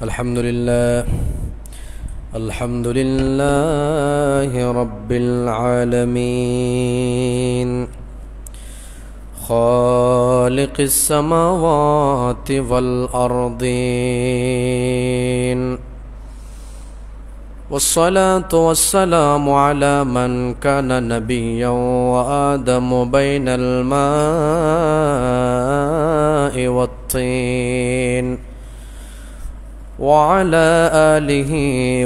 الحمد لله رب العالمين خالق السماوات والأرضين والصلاة والسلام على من كان نبيا وآدم بين الماء والطين وعلى آله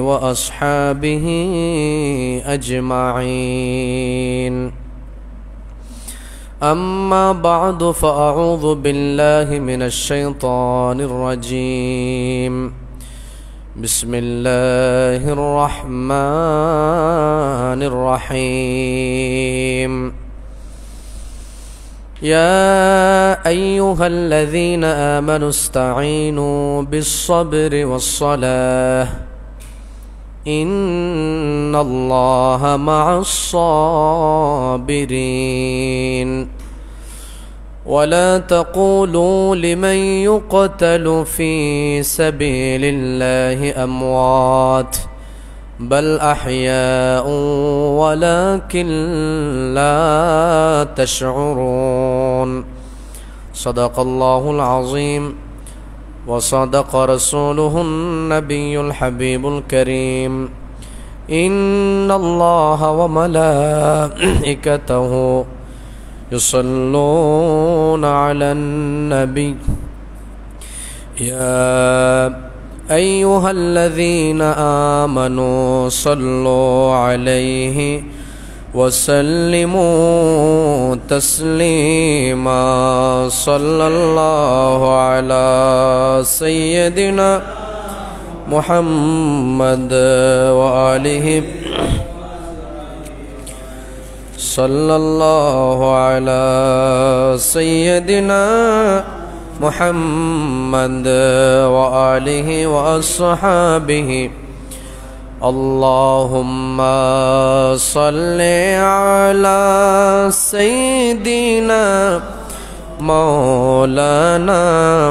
وأصحابه أجمعين أما بعد فأعوذ بالله من الشيطان الرجيم بسم الله الرحمن الرحيم يا أيها الذين آمنوا استعينوا بالصبر والصلاة إن الله مع الصابرين ولا تقولوا لمن يقتل في سبيل الله أموات بل أحياء ولكن لا تشعرون صدق الله العظيم وصدق رسوله النبي الحبيب الكريم إن الله وملائكته يصلون على النبي يا أيها الذين آمنوا صلوا عليه وسلموا تسليما صلى الله على سيدنا محمد وآله صلى الله على سيدنا محمد وآله وأصحابه اللهم صل على سيدنا مولانا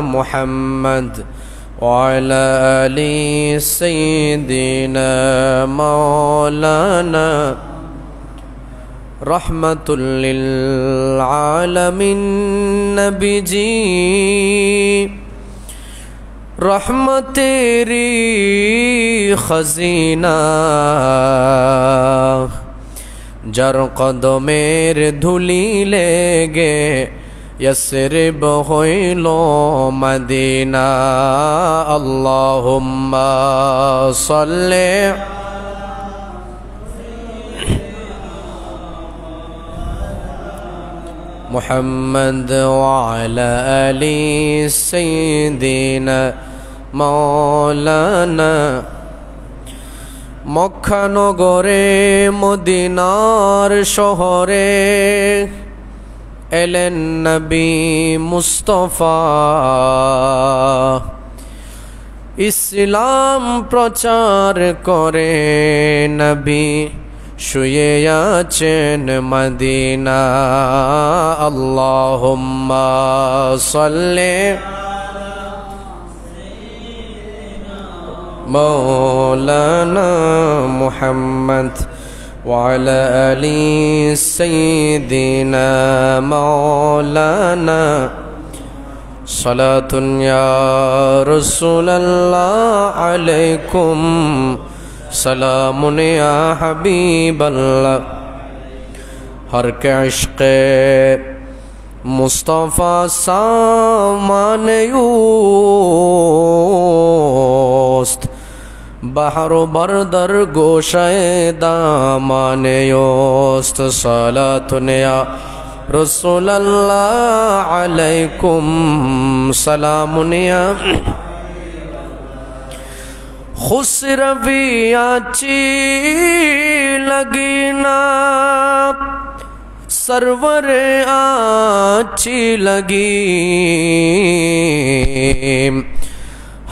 محمد وعلى آل سيدنا مولانا رحمة للعالمين نبی جی رحمت تیری خزینہ যার কদমের ধুলি লেগে ইয়াসরিব হইল মদিনা আল্লাহুম্মা সাল্লি محمد وعلى آل سيدنا مولانا মক্কা নগরে মদিনার শহরে এলেন নবী মুস্তাফা ইসলাম প্রচার করে নবী শুয়ে আছেন মদিনা আল্লাহুম্মা সাল্লি مولانا محمد وعلى آل سيدنا مولانا صلاة يا رسول الله عليكم سلام يا حبيب الله ہر کے عشق مصطفیٰ سامان یوست بحر بردر گوشۂ دامان یوست صلاة یا رسول اللہ علیکم سلام یا خسروی آچی لگینا سرور آچی لگی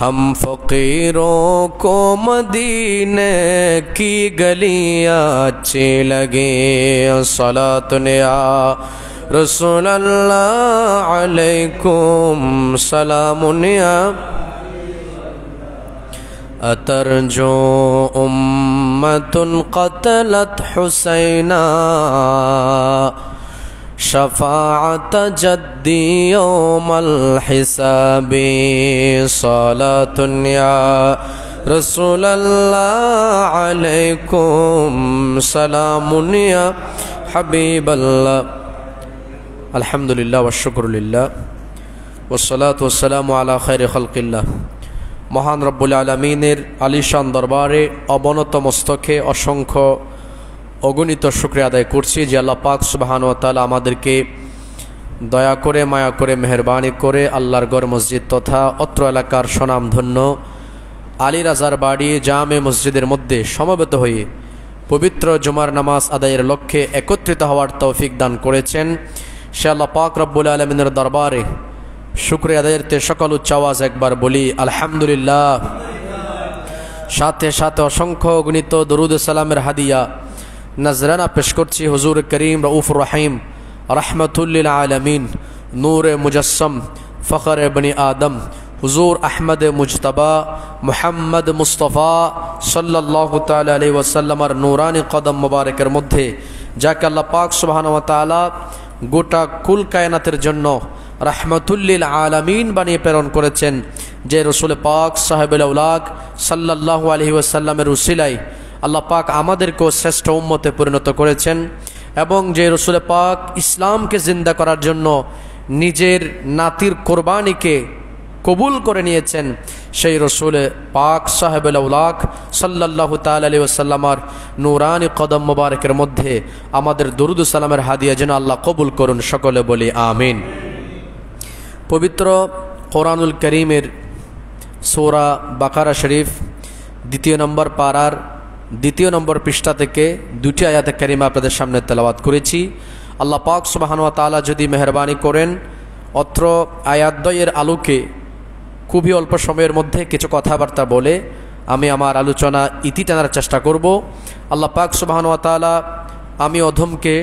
ہم فقیروں کو مدینے کی گلیاں اچھی لگی صلاۃ یا رسول اللہ علیکم سلام یا अतरजो उम्मतुन क़तलत हुसैना शफ़ाअत जद्दी यौमल हिसाबी सलातुन या रसूलल्लाह अलैकुम सलामुन या हबीबल्लाह। अल्हम्दुलिल्लाह वश्शुक्रुलिल्लाह वस्सलातु वस्सलामु अला खैरि खल्किल्लाह। महान रब्बुल आलमीनेर आलिशान दरबारे अवনত मस्तके असंख्य अगणित शुक्रिया आदाय करছি যে আল্লাহ পাক সুবহানাহু ওয়া তাআলা আমাদেরকে দয়া করে মায়া করে মেহেরবানি করে আল্লাহর ঘর মসজিদ তথা অত্র এলাকার সুনামধন্য আলী রাজার বাড়ি জামে মসজিদের মধ্যে সমবেত হয়ে পবিত্র জুমার নামাজ আদায়ের লক্ষ্যে একত্রিত হওয়ার তৌফিক দান করেছেন। সে আল্লাহ পাক রব্বুল আলামিনের দরবারে শুকরিয়া আদায়েরতে সকল উচ্চ আওয়াজ একবার বলি আলহামদুলিল্লাহ। সাথে সাথে অসংখ্য গণিত দরুদ সালামের হাদিয়া नजराना पेश करছি हुजूर करीम रऊफुर रहीम रहमतुल लिल आलमीन नूर मुजस्सम फ़ख्र बनी आदम हुजूर अहमद मुजतबा मुहम्मद मुस्तफ़ा सल्लल्लाहु ताला अलैहि वसल्लम नूरानी कदम मुबारकेर मध्य जाके अल्लाह पाक सुब्हानाहु वा ताआला गोटा कुल कायनातेर जन्य रहमतुल लिल आलमीन बानिये प्रेरण करेছেন जे रसूल पाक साहेबुल औलाद सल्लल्लाहु अलैहि वसल्लमेर उसिलाय আল্লাহ পাক আমাদেরকেও শ্রেষ্ঠ উম্মতে পরিণত করেছেন এবং যে রসুল পাক ইসলামকে জিন্দা করার জন্য নিজের নাতির কোরবানিকে কবুল করে নিয়েছেন সেই রসুল পাক সাহেবুল আউলাক সাল্লাল্লাহু তাআলা আলাইহি ওয়াসাল্লামের নূরানি কদম মুবারকের মধ্যে আমাদের দরুদ ও সালামের হাদিয়া যেন আল্লাহ কবুল করুন, সকলে বলি আমিন। পবিত্র কোরআনুল কারীমের সূরা বাকারা শরীফ ২য় নম্বর পারার ২য় নম্বর পৃষ্ঠা থেকে দুটি আয়াতে কারিমা আপনাদের সামনে তেলাওয়াত করেছি। আল্লাহ পাক সুবহানাহু ওয়া তাআলা যদি মেহেরবানি করেন অত্র আয়াতদ্বয়ের আলোকে খুবই অল্প সময়ের মধ্যে কিছু কথাবার্তা বলে আমি আমার আলোচনা ইতি টানার চেষ্টা করব। আল্লাহ পাক সুবহানাহু ওয়া তাআলা আমি অধমকে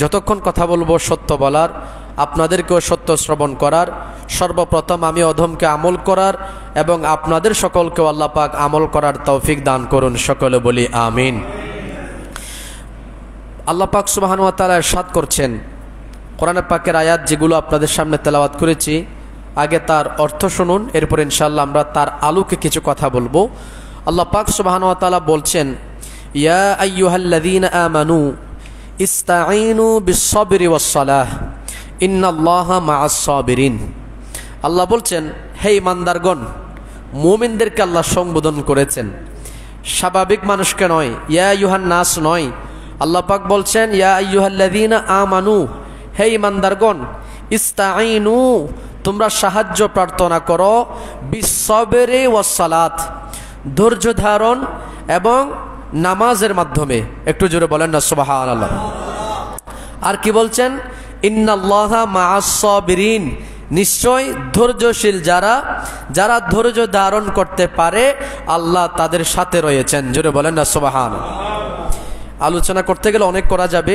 যতক্ষণ কথা বলবো সত্য বলার, আপনাদেরকেও সত্য শ্রবণ করার, সর্বপ্রথম আমি অধমকে আমল করার এবং আপনাদের সকলকেও আল্লাহ পাক আমল করার তৌফিক দান করুন, সকলে বলি আমিন। আল্লাহ পাক সুবহানাহু ওয়া তাআলা ইরশাদ করছেন, কোরআন পাকের আয়াত যেগুলো আপনাদের সামনে তেলাওয়াত করেছি আগে তার অর্থ শুনুন, এরপর ইনশাআল্লাহ আমরা তার আলোকে কিছু কথা বলবো। আল্লাহ পাক সুবহানাহু ওয়া তাআলা বলছেন, ইয়া আইয়ুহাল্লাযীনা আমানু ইসতাঈনু বিস-সাবরি ওয়াস-সালাহ ইন্নাল্লাহা মা'আস সাবিরিন। আল্লাহ বলছেন, হে ইমানদারগণ, মুমিনদেরকে আল্লাহ সম্বোধন করেছেন, স্বাভাবিক মানুষকে নয়, ইয়া আইয়ুহান নাস নয়। আল্লাহ পাক বলছেন, ইয়া আইয়ুহাল্লাযীনা আমানু, হে ইমানদারগণ, ইসতাঈনু, তোমরা সাহায্য প্রার্থনা করো, বিস-সাবরি ওয়াস-সালাত, ধৈর্য ধারণ এবং নামাজের মাধ্যমে। একটু জোরে বলেন না সুবহানাল্লাহ। আর কি বলছেন, ইন্নাল্লাহা মা'আস সাবিরিন, নিশ্চয় ধৈর্যশীল যারা ধৈর্য ধারণ করতে পারে আল্লাহ তাদের সাথে রয়েছেন। জোরে বলেন না সুবহানাল্লাহ। আলোচনা করতে গেলে অনেক করা যাবে,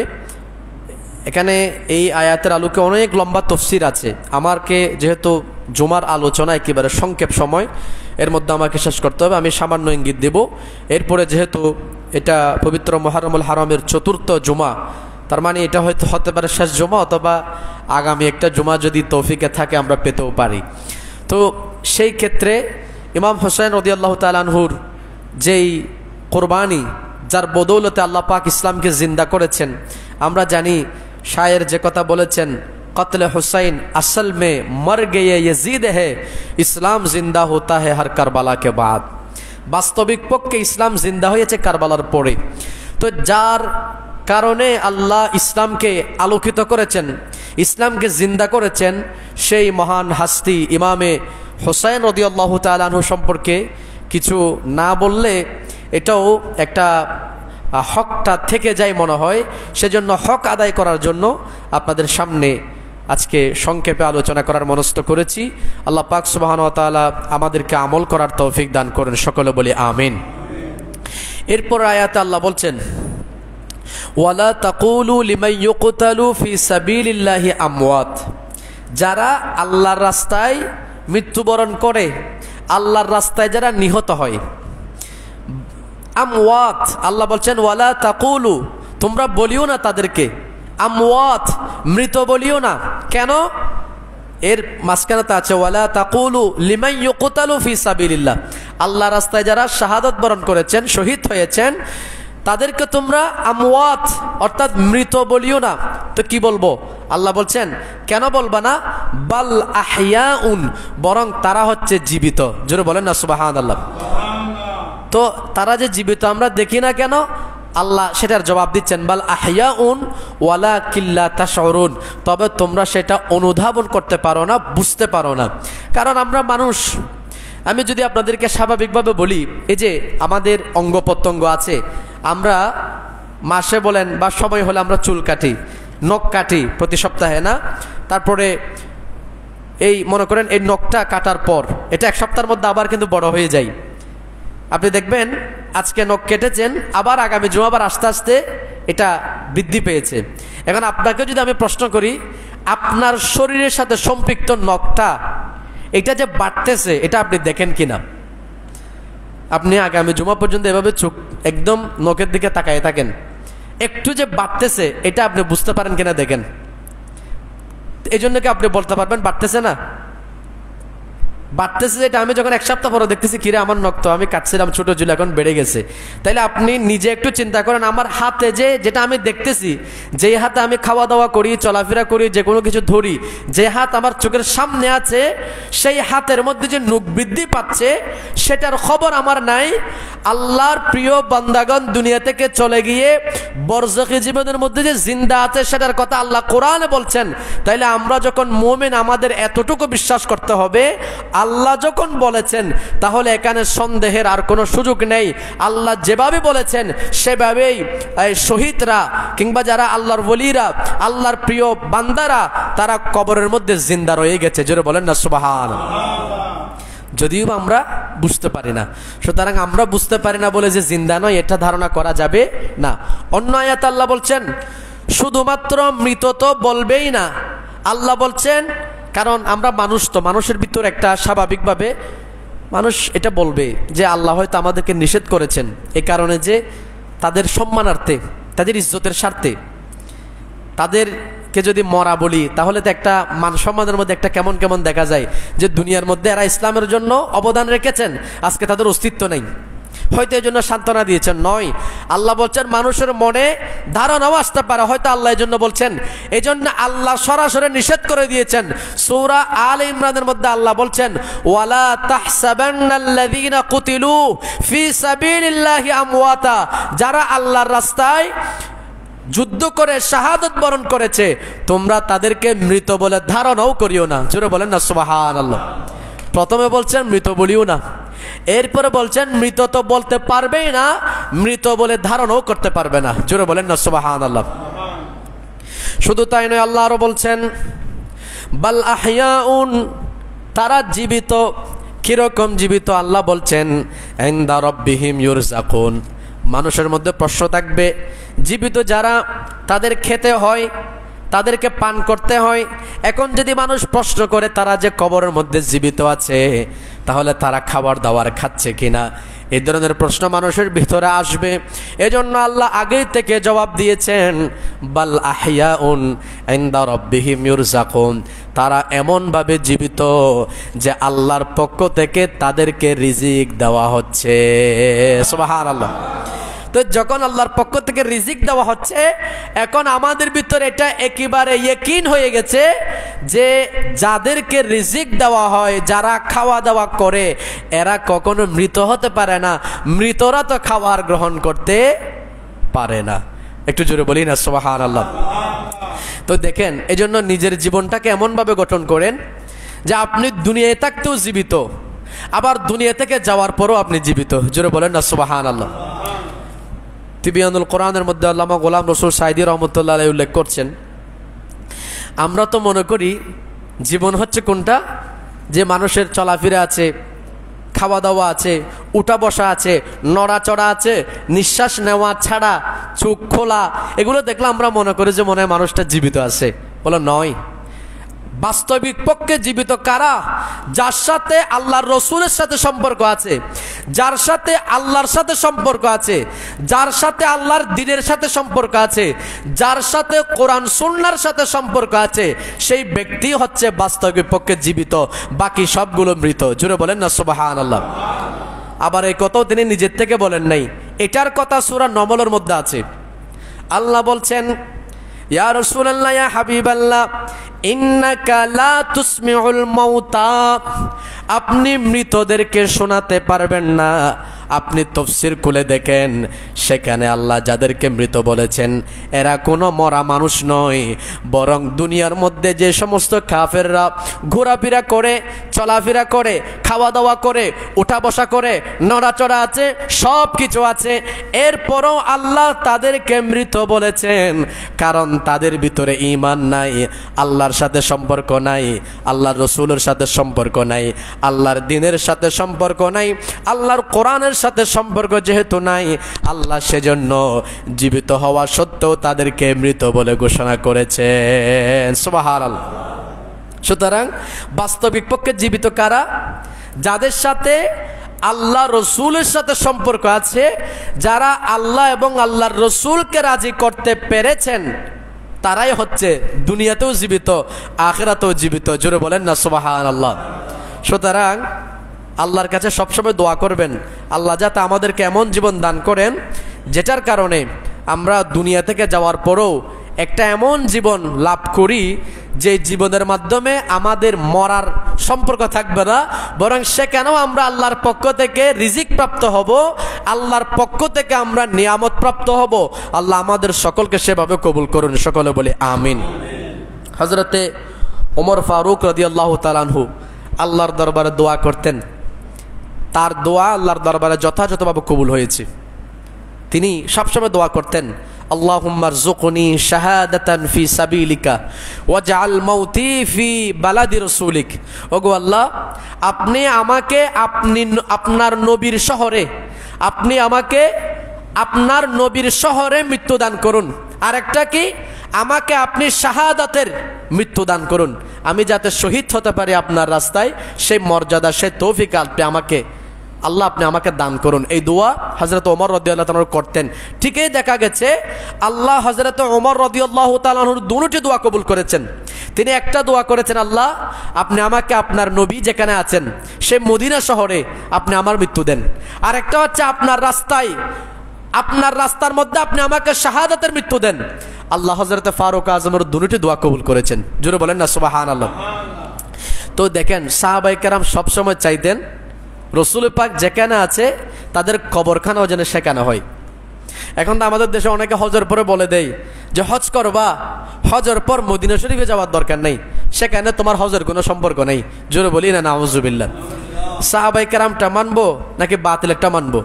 এখানে এই আয়াতের আলোকে অনেক লম্বা তাফসীর আছে। আমাকে যেহেতু জুমার আলোচনা একেবারে সংক্ষেপ সময়, এর মধ্যে আমাকে শেষ করতে হবে, আমি সামান্য ইঙ্গিত দেব। এরপরে যেহেতু এটা পবিত্র মুহররমুল হারামের চতুর্থ জুমা, তার মানে এটা হয়তো হতে পারে শেষ জুমা অথবা আগামী একটা জুমা যদি তৌফিকে থাকে আমরা পেতেও পারি। তো সেই ক্ষেত্রে ইমাম হোসেন রাদিয়াল্লাহু তাআলা আনহুর যেই কোরবানি, যার বদৌলতে আল্লাহ পাক ইসলামকে জিন্দা করেছেন, আমরা জানি শায়ের যে কথা বলেছেন, কতলে হুসাইন আসল মে মর গয়ে यजीद है, ইসলাম জিন্দা হোতা है हर কারবালা के बाद। বাস্তবিক পক্ষে ইসলাম জিন্দা হয়েছে কারবালার পরে। তো যার কারণে আল্লাহ ইসলামকে আলোকিত করেছেন, ইসলামকে জিন্দা করেছেন, সেই মহান হাস্তি ইমামে হুসাইন রাদিয়াল্লাহু তাআলা আনহু সম্পর্কে কিছু না বললে এটাও একটা হকটা থেকে যায় মনে হয়। সেজন্য হক আদায় করার জন্য আপনাদের সামনে আজকে সংক্ষেপে আলোচনা করার মনস্থ করেছি। আল্লাহ পাক সুবহানাহু ওয়া তাআলা আমাদেরকে আমল করার তৌফিক দান করেন, সকলে বলি আমিন। এরপর আয়াতে আল্লাহ বলছেন, ওয়ালা তাকুলু লিমান ইউকতালু ফি সাবিলিল্লাহি আমওয়াত, যারা আল্লাহর রাস্তায় মৃত্যুবরণ করে, আল্লাহর রাস্তায় যারা নিহত হয়, আমওয়াত, আল্লাহ বলছেন ওয়ালা তাকুলু, তোমরা বলিও না তাদেরকে আমওয়াত, মৃত বলিও না। কেন? এর মাঝখানে আছে ওয়ালা তাকুলু লিমান ইউকতালু ফি সাবিলিল্লাহ, আল্লাহ রাস্তায় যারা শাহাদাত বরণ করেছেন, শহীদ হয়েছেন, তাদেরকে তোমরা আমওয়াত অর্থাৎ মৃত বলিও না। তো কি বলবো? আল্লাহ বলছেন কেন বলবা না? বাল আহইয়াউন, বরং তারা হচ্ছে জীবিত। জোরে বলেন না সুবহানাল্লাহ। তো তারা যে জীবিত আমরা দেখি না কেন? আল্লাহ সেটার জবাব দিচ্ছেন বাল আহইয়াউন ওয়ালাকিন লা তাশউরুন, তবে তোমরা সেটা অনুধাবন করতে পারো না, বুঝতে পারো না। কারণ আমরা মানুষ। আমি যদি আপনাদেরকে স্বাভাবিকভাবে বলি, এই যে আমাদের অঙ্গ প্রত্যঙ্গ আছে, আমরা মাসে বলেন বা সময় হলে আমরা চুল কাটি, নখ কাটি প্রতি সপ্তাহে না? তারপরে এই মনে করেন এই নখটা কাটার পর এটা এক সপ্তাহের মধ্যে আবার কিন্তু বড় হয়ে যায়। আপনি দেখবেন আজকে নখ কেটেছেন, আবার আগামী জুমাবার আস্তে আস্তে এটা বৃদ্ধি পেয়েছে। এখন আপনাকে যদি আমি প্রশ্ন করি, আপনার শরীরের সাথে সম্পৃক্ত নখটা এটা যে বাড়তেছে, এটা আপনি দেখেন কিনা? আপনি আগামী জুমা পর্যন্ত এভাবে চোখ একদম নখের দিকে তাকায় থাকেন, একটু যে বাড়তেছে এটা আপনি বুঝতে পারেন কিনা দেখেন। এই জন্য কি আপনি বলতে পারবেন বাড়তেছে না? বাড়তেছে যেটা আমি যখন এক সপ্তাহ পরে দেখতেছি কিরে আমার নখ তো আমি কাটছিলাম ছোট চুল এখন বেড়ে গেছে। তাইলে আপনি নিজে একটু চিন্তা করেন, আমার হাতে যেটা আমি দেখতেছি, যেই হাতে আমি খাওয়া দাওয়া করি, চলাফেরা করি, যে কোনো কিছু ধরি, যে হাত আমার চোখের সামনে আছে, সেই হাতের মধ্যে যে নখ বৃদ্ধি পাচ্ছে সেটার খবর আমার নাই। আল্লাহর প্রিয় বান্দাগণ দুনিয়া থেকে চলে গিয়ে বরজাখী জীবনের মধ্যে যে জিন্দা আছে সেটার কথা আল্লাহ কোরআনে বলছেন। তাইলে আমরা যখন মুমিন, আমাদের এতটুকু বিশ্বাস করতে হবে, আল্লাহ যখন বলেছেন তাহলে এখানে সন্দেহের আর কোনো সুযোগ নেই। আল্লাহ যেভাবে বলেছেন সেভাবেই শহীদরা কিংবা যারা আল্লাহর ওলিরা, আল্লাহর প্রিয় বান্দারা, তারা কবরের মধ্যে জিন্দা রয়ে গেছে। জোরে বলেন না সুবহানাল্লাহ। যদিও আমরা বুঝতে পারি না, সুতরাং আমরা বুঝতে পারি না বলে যে জিন্দা নয় এটা ধারণা করা যাবে না। অন্য আয়াত আল্লাহ বলছেন শুধুমাত্র মৃত তো বলবেই না, আল্লাহ বলছেন কারণ আমরা মানুষ, তো মানুষের ভিতর একটা স্বাভাবিকভাবে মানুষ এটা বলবে যে আল্লাহ হয়তো আমাদেরকে নিষেধ করেছেন এই কারণে যে তাদের সম্মানার্থে, তাদের ইজ্জতের স্বার্থে তাদেরকে যদি মরা বলি তাহলে তো একটা মান সম্মানের মধ্যে একটা কেমন কেমন দেখা যায় যে দুনিয়ার মধ্যে এরা ইসলামের জন্য অবদান রেখেছেন, আজকে তাদের অস্তিত্ব নেই, হয়তো এই জন্য সান্ত্বনা দিয়েছেন। নয়, আল্লাহ বলছেন মানুষের মনে ধারণাও আসতে পারে হয়তো আল্লাহ এই জন্য বলছেন, এই জন্য আল্লাহ সরাসরি নিষেধ করে দিয়েছেন। সূরা আলে ইমরানের মধ্যে আল্লাহ বলছেন ওয়ালা তাহসাবান্নাল্লাযীনা কুতিলু ফি সাবিলিল্লাহি আমওয়াতা, যারা আল্লাহর রাস্তায় যুদ্ধ করে শাহাদাত বরণ করেছে তোমরা তাদেরকে মৃত বলে ধারণাও করিও না। জোরে বলেন না সুবহানাল্লাহ। প্রথমে বলছেন মৃত বলিও না, এরপরে বলছেন মৃত তো বলতে পারবেই না, মৃত বলে ধারণাও করতে পারবে না। জোরে বলেন না সুবহানাল্লাহ। শুধু তাই নয়, আল্লাহ আরো বলছেন বাল আহইয়াউন, তারা জীবিত। কিরকম জীবিত? আল্লাহ বলছেন ইনদা রাব্বিহিম ইউরযাকুন, মানুষের মধ্যে প্রশ্ন থাকবে, জীবিত যারা তাদের খেতে হয়, তাদেরকে পান করতে হয়। এখন যদি মানুষ প্রশ্ন করে তারা যে কবরের মধ্যে জীবিত আছে তাহলে তারা খাবার দাবার খাচ্ছে কিনা, এই ধরনের প্রশ্ন মানুষের ভিতরে আসবে। এজন্য আল্লাহ আগে থেকে জবাব দিয়েছেন বাল আহইয়াউন ইনদা রাব্বিহিম ইউরযাকুন, তারা এমনভাবে জীবিত যে আল্লাহর পক্ষ থেকে তাদেরকে রিজিক দেওয়া হচ্ছে। সুবহানাল্লাহ। তো যখন আল্লাহর পক্ষ থেকে রিজিক দেওয়া হচ্ছে, এখন আমাদের ভিতরে এটা একেবারে ইয়াকিন হয়ে গেছে যে যাদেরকে রিজিক দেওয়া হয়, যারা খাওয়া দাওয়া করে, এরা কখনো মৃত হতে পারে না। মৃতরা তো খাবার গ্রহণ করতে পারে না। একটু জোরে বলি না সুবহানাল্লাহ। তো দেখেন, এজন্য নিজের জীবনটাকে এমনভাবে গঠন করেন যে আপনি দুনিয়ায় থাকতেও জীবিত, আবার দুনিয়া থেকে যাওয়ার পরও আপনি জীবিত। জোরে বলেন না সুবহানাল্লাহ। তিবিয়ানুল কোরআনের মধ্যে আল্লামা গোলাম রসুল সাইদি রহমতুল্লাহ আলাইহি উল্লেখ করছেন, আমরা তো মনে করি জীবন হচ্ছে কোনটা, যে মানুষের চলাফেরা আছে, খাওয়া দাওয়া আছে, উঠা বসা আছে, নড়াচড়া আছে, নিঃশ্বাস নেওয়া ছাড়া, চোখ খোলা, এগুলো দেখলে আমরা মনে করি যে মনে হয় মানুষটা জীবিত আছে। বলো নয়, বাস্তবিক পক্ষে জীবিত কারা? যার সাথে আল্লাহর রসুলের সাথে সম্পর্ক আছে, যার সাথে আল্লাহর সাথে সম্পর্ক আছে, যার সাথে আল্লাহর দ্বীনের সাথে সম্পর্ক আছে, যার সাথে কোরআন সুন্নাহর সাথে সম্পর্ক আছে, সেই ব্যক্তি হচ্ছে বাস্তবিক পক্ষে জীবিত, বাকি সবগুলো মৃত। জুড়ে বলেন না সুবহানাল্লাহ। আবার এই কথাও তিনি নিজের থেকে বলেন নাই, এটার কথা সূরা নমলের মধ্যে আছে। আল্লাহ বলছেন, ইয়া রাসূলুল্লাহ, ইয়া হাবিবাল্লাহ, ইন্নাকা লা তুসমিউল মাউতা, আপনি মৃতদেরকে শোনাতে পারবেন না। আপনি তাফসীর খুলে দেখেন, সেখানে আল্লাহ যাদেরকে মৃত বলেছেন এরা কোনো মরা মানুষ নয়, বরং দুনিয়ার মধ্যে যে সমস্ত কাফেররা ঘোরাফেরা করে, চলাফেরা করে, খাওয়া দাওয়া করে, উঠা বসা করে, নড়াচড়া আছে, সব কিছু আছে, এরপরও আল্লাহ তাদেরকে মৃত বলেছেন, কারণ তাদের ভিতরে ঈমান নাই, আল্লাহর সাথে সম্পর্ক নাই, আল্লাহর রসুলের সাথে সম্পর্ক নাই, আল্লাহর দ্বীনের সাথে সম্পর্ক নাই, আল্লাহর কোরআনের সাথে সম্পর্ক যেহেতু নাই, আল্লাহ সেজন্য জীবিত হওয়া সত্ত্বেও তাদেরকে মৃত বলে ঘোষণা করেছেন। সুবহানাল্লাহ। সুতরাং বাস্তবিক পক্ষে জীবিত কারা? যাদের সাথে আল্লাহ রসুলের সাথে সম্পর্ক আছে, যারা আল্লাহ এবং আল্লাহর রসুলকে রাজি করতে পেরেছেন, তারাই হচ্ছে দুনিয়াতেও জীবিত, আখিরাতেও জীবিত। জোরে বলেন না সুবহানাল্লাহ। সুতরাং আল্লাহর কাছে সবসময় দোয়া করবেন, আল্লাহ যাতে আমাদেরকে এমন জীবন দান করেন যেটার কারণে আমরা দুনিয়া থেকে যাওয়ার পরেও একটা এমন জীবন লাভ করি যে জীবনের মাধ্যমে আমাদের মরার সম্পর্ক থাকবে না, বরং সেখানেও আমরা আল্লাহর পক্ষ থেকে রিজিক প্রাপ্ত হব, আল্লাহর পক্ষ থেকে আমরা নিয়ামত প্রাপ্ত হব। আল্লাহ আমাদের সকলকে সেভাবে কবুল করুন, সকলে বলি আমিন। হযরতে ওমর ফারুক রাদিয়াল্লাহু তাআলা আনহু আল্লাহর দরবারে দোয়া করতেন, তার দোয়া আল্লাহর দরবারে যথাযথভাবে কবুল হয়েছে। তিনি সবসময় দোয়া করতেন, আল্লাহুম্মা রযুকনি শাহাদাতান ফি সাবিলিকা ওয়াজআল মাউতি ফি বালাদি রাসূলিক। ওগো আল্লাহ, আপনি আমাকে আপনার নবীর শহরে, আপনি আমাকে আপনার নবীর শহরে মৃত্যুদান করুন। আর একটা কি, আমাকে আপনি শাহাদাতের মৃত্যুদান করুন, আমি যাতে শহীদ হতে পারি আপনার রাস্তায়, সেই মর্যাদা, সেই তৌফিক আপনি আমাকে দান করুন। এই দোয়া হযরত ওমর রাদিয়াল্লাহু তাআলা করতেন। ঠিকই দেখা গেছে আল্লাহ হযরত ওমর রাদিয়াল্লাহু তাআলার দুটি দোয়া কবুল করেছেন। তিনি একটা দোয়া করেছেন, আল্লাহ আপনি আমাকে আপনার নবী যেখানে আছেন সেই মদিনা শহরে আপনি আমার মৃত্যু দেন। আর একটা হচ্ছে আপনার রাস্তায়, আপনার রাস্তার মধ্যে আপনি আমাকে শাহাদাতের মৃত্যু দেন। আল্লাহ হযরত ফারুক আজমের দুটি দোয়া কবুল করেছেন। জোরে বলেন না সুবহানাল্লাহ। তো দেখেন সাহাবায়ে কেরাম সবসময় চাইতেন রসুল পাক যেখানে আছে তাদের কবরখানাও যেন সেখানে হয়। এখন তো আমাদের দেশে অনেকে হজের পরে বলে দেয় যে হজ করবা, হজের পর মদিনা শরীফে যাওয়ার দরকার নেই, সেখানে তোমার হজের কোনো সম্পর্ক নেই। জোরে বলি না নাউজুবিল্লাহ। সাহাবায়ে কেরামটা মানবো নাকি বাতিল একটা মানবো?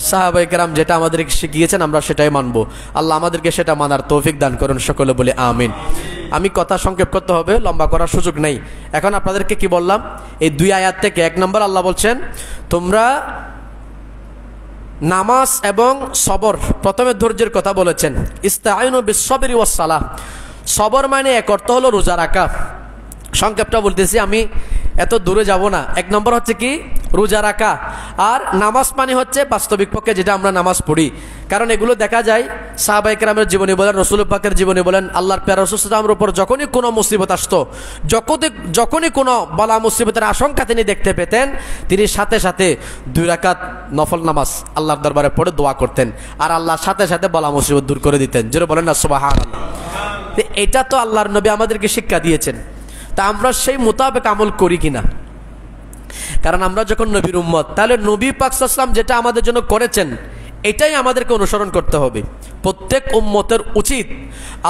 সাহাবায়ে কেরাম যেটা আমাদেরকে শিখিয়েছেন আমরা সেটাই মানবো। আল্লাহ আমাদেরকে সেটা মানার তৌফিক দান করুন, সকলে বলি আমিন। আমি কথা সংক্ষেপ করতে হবে, লম্বা করার সুযোগ নেই। এখন আপনাদেরকে কি বললাম, এই দুই আয়াত থেকে এক নম্বর আল্লাহ বলছেন তোমরা নামাজ এবং সবর, প্রথমে ধৈর্যের কথা বলেছেন, ইস্তাঈনু বিস-সাবরি ওয়াস-সালাহ। সবর মানে এক অর্থ হলো রোজা রাখা। সংক্ষেপটা বলতেছি, আমি এত দূরে যাব না। এক নম্বর হচ্ছে কি, রোজা রাখা। আর নামাজ মানে হচ্ছে বাস্তবিক পক্ষে যেটা আমরা নামাজ পড়ি। কারণ এগুলো দেখা যায় সাহাবায়ে কেরামের জীবনী বলেন, রাসূল পাকের জীবনী বলেন, আল্লাহর প্যারা রাসূল সাল্লাল্লাহু আলাইহি ওয়াসাল্লামের উপর যখনই কোনো মুসিবত আসতো, যখনই কোনো বালা মুসিবতের আশঙ্কা তিনি দেখতে পেতেন, তিনি সাথে সাথে 2 রাকাত নফল নামাজ আল্লাহর দরবারে পড়ে দোয়া করতেন, আর আল্লাহর সাথে সাথে বালা মুসিবত দূর করে দিতেন। জোরে বলেন না সুবহানাল্লাহ। এটা তো আল্লাহর নবী আমাদেরকে শিক্ষা দিয়েছেন। তা আমরা সেই মোতাবেক আমল করি কিনা? কারণ আমরা যখন নবীর উম্মত, তাহলে নবী পাক সাল্লাল্লাহু আলাইহি ওয়াসাল্লাম যেটা আমাদের জন্য করেছেন এটাই আমাদেরকে অনুসরণ করতে হবে। প্রত্যেক উম্মতের উচিত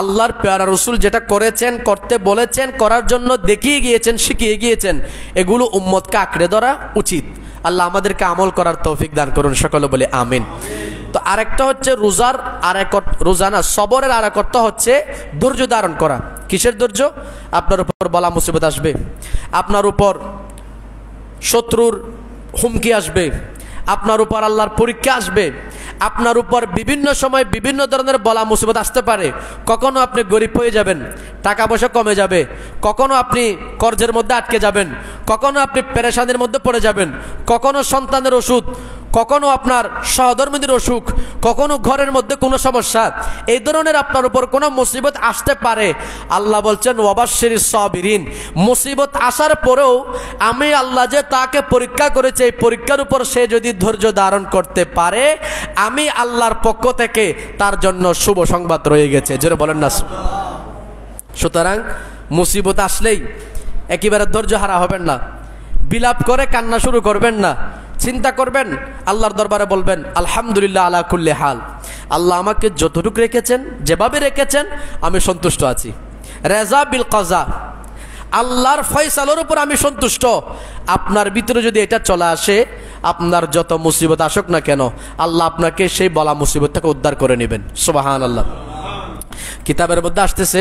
আল্লাহর প্যারা রাসূল যেটা করেছেন, করতে বলেছেন, করার জন্য দেখিয়ে গিয়েছেন, শিখিয়ে গিয়েছেন, এগুলো উম্মতকে আঁকড়ে ধরা উচিত। আল্লাহ আমাদেরকে আমল করার তৌফিক দান করুন, সকলে বলে আমিন। তো আরেকটা হচ্ছে রোজার রোজানা সবরের আরেক অর্থ হচ্ছে ধৈর্য ধারণ করা। কিসের ধৈর্য? আপনার উপর বালা মুসিবত আসবে, আপনার উপর শত্রুর হুমকি আসবে, আপনার উপর আল্লাহর পরীক্ষা আসবে, আপনার উপর বিভিন্ন সময় বিভিন্ন ধরনের বলা মুসিবত আসতে পারে। কখনো আপনি গরিব হয়ে যাবেন, টাকা পয়সা কমে যাবে, কখনো আপনি কর্জের মধ্যে আটকে যাবেন, কখনো আপনি পেরেশানির মধ্যে পড়ে যাবেন, কখনো সন্তানের ওষুধ, কখনো আপনার সহধর্মীদের অসুখ, কখনো ঘরের মধ্যে কোনো সমস্যা, এই ধরনের আপনার উপর কোনো মুসিবত আসতে পারে। আল্লাহ বলছেন ওয়াবাশশিরিস সাবিরিন, মুসিবত আসার পরেও আমি আল্লাহ যে তাকে পরীক্ষা করেছে, এই পরীক্ষার উপর সে যদি ধৈর্য ধারণ করতে পারে, আমি আল্লাহর পক্ষ থেকে তার জন্য শুভ সংবাদ রয়ে গেছে। যেটা বলেন না। সুতরাং মুসিবত আসলেই একেবারে ধৈর্য হারা হবেন না, বিলাপ করে কান্না শুরু করবেন না, চিন্তা করবেন, আল্লাহর দরবারে বলবেন আলহামদুলিল্লাহ আলা কুল্লি হাল, আল্লাহ আমাকে যতটুকু রেখেছেন, যেভাবে রেখেছেন আমি সন্তুষ্ট আছি। রেজা বিল কাজা, আল্লাহর ফয়সালার উপর আমি সন্তুষ্ট। আপনার ভিতরে যদি এটা চলে আসে, আপনার যত মুসিবত আসুক না কেন, আল্লাহ আপনাকে সেই বলা মুসিবত থেকে উদ্ধার করে নেবেন। সুবহানাল্লাহ। কিতাবের মধ্যে আসতেছে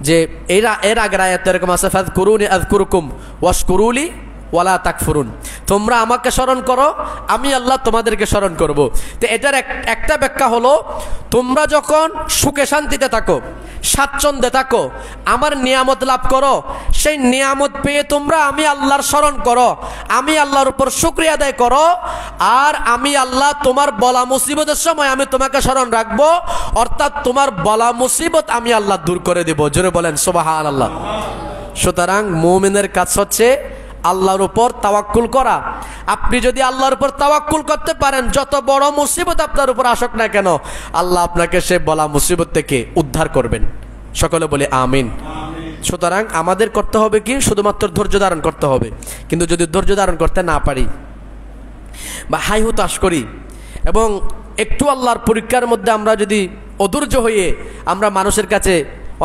যে এর আগের আয়াতে এরকম আছে, ফাযকুরুনি আযকুরুকুম ওয়াশকুরুলি ওয়ালা তাকফুরুন, তোমরা আমাকে স্মরণ করো, আমি আল্লাহ তোমাদেরকে স্মরণ করব। তো এটার একটা ব্যাখ্যা হলো, তোমরা যখন সুখে শান্তিতে থাকো, স্বাচ্ছন্দ্যে থাকো, আমার নিয়ামত লাভ করো, সেই নিয়ামত পেয়ে তোমরা আমি আল্লাহর স্মরণ করো, আমি আল্লাহর উপর শুকরিয়া আদায় করো, আর আমি আল্লাহ তোমার বলা মুসিবতের সময় আমি তোমাকে স্মরণ রাখবো, অর্থাৎ তোমার বলা মুসিবত আমি আল্লাহ দূর করে দেব। জোরে বলেন সুবহানাল্লাহ। সুতরাং মুমিনের কাজ হচ্ছে আল্লাহর উপর তাওয়াক্কুল করা। আপনি যদি আল্লাহর উপর তাওয়াক্কুল করতে পারেন, যত বড় মুসিবত আপনার উপর আসুক না কেন, আল্লাহ আপনাকে সে বলা মুসিবত থেকে উদ্ধার করবেন। সকলে বলে আমিন। সুতরাং আমাদের করতে হবে কি, শুধুমাত্র ধৈর্য ধারণ করতে হবে। কিন্তু যদি ধৈর্য ধারণ করতে না পারি বা হাই হুতাশ করি এবং একটু আল্লাহর পরীক্ষার মধ্যে আমরা যদি অধৈর্য হয়ে আমরা মানুষের কাছে,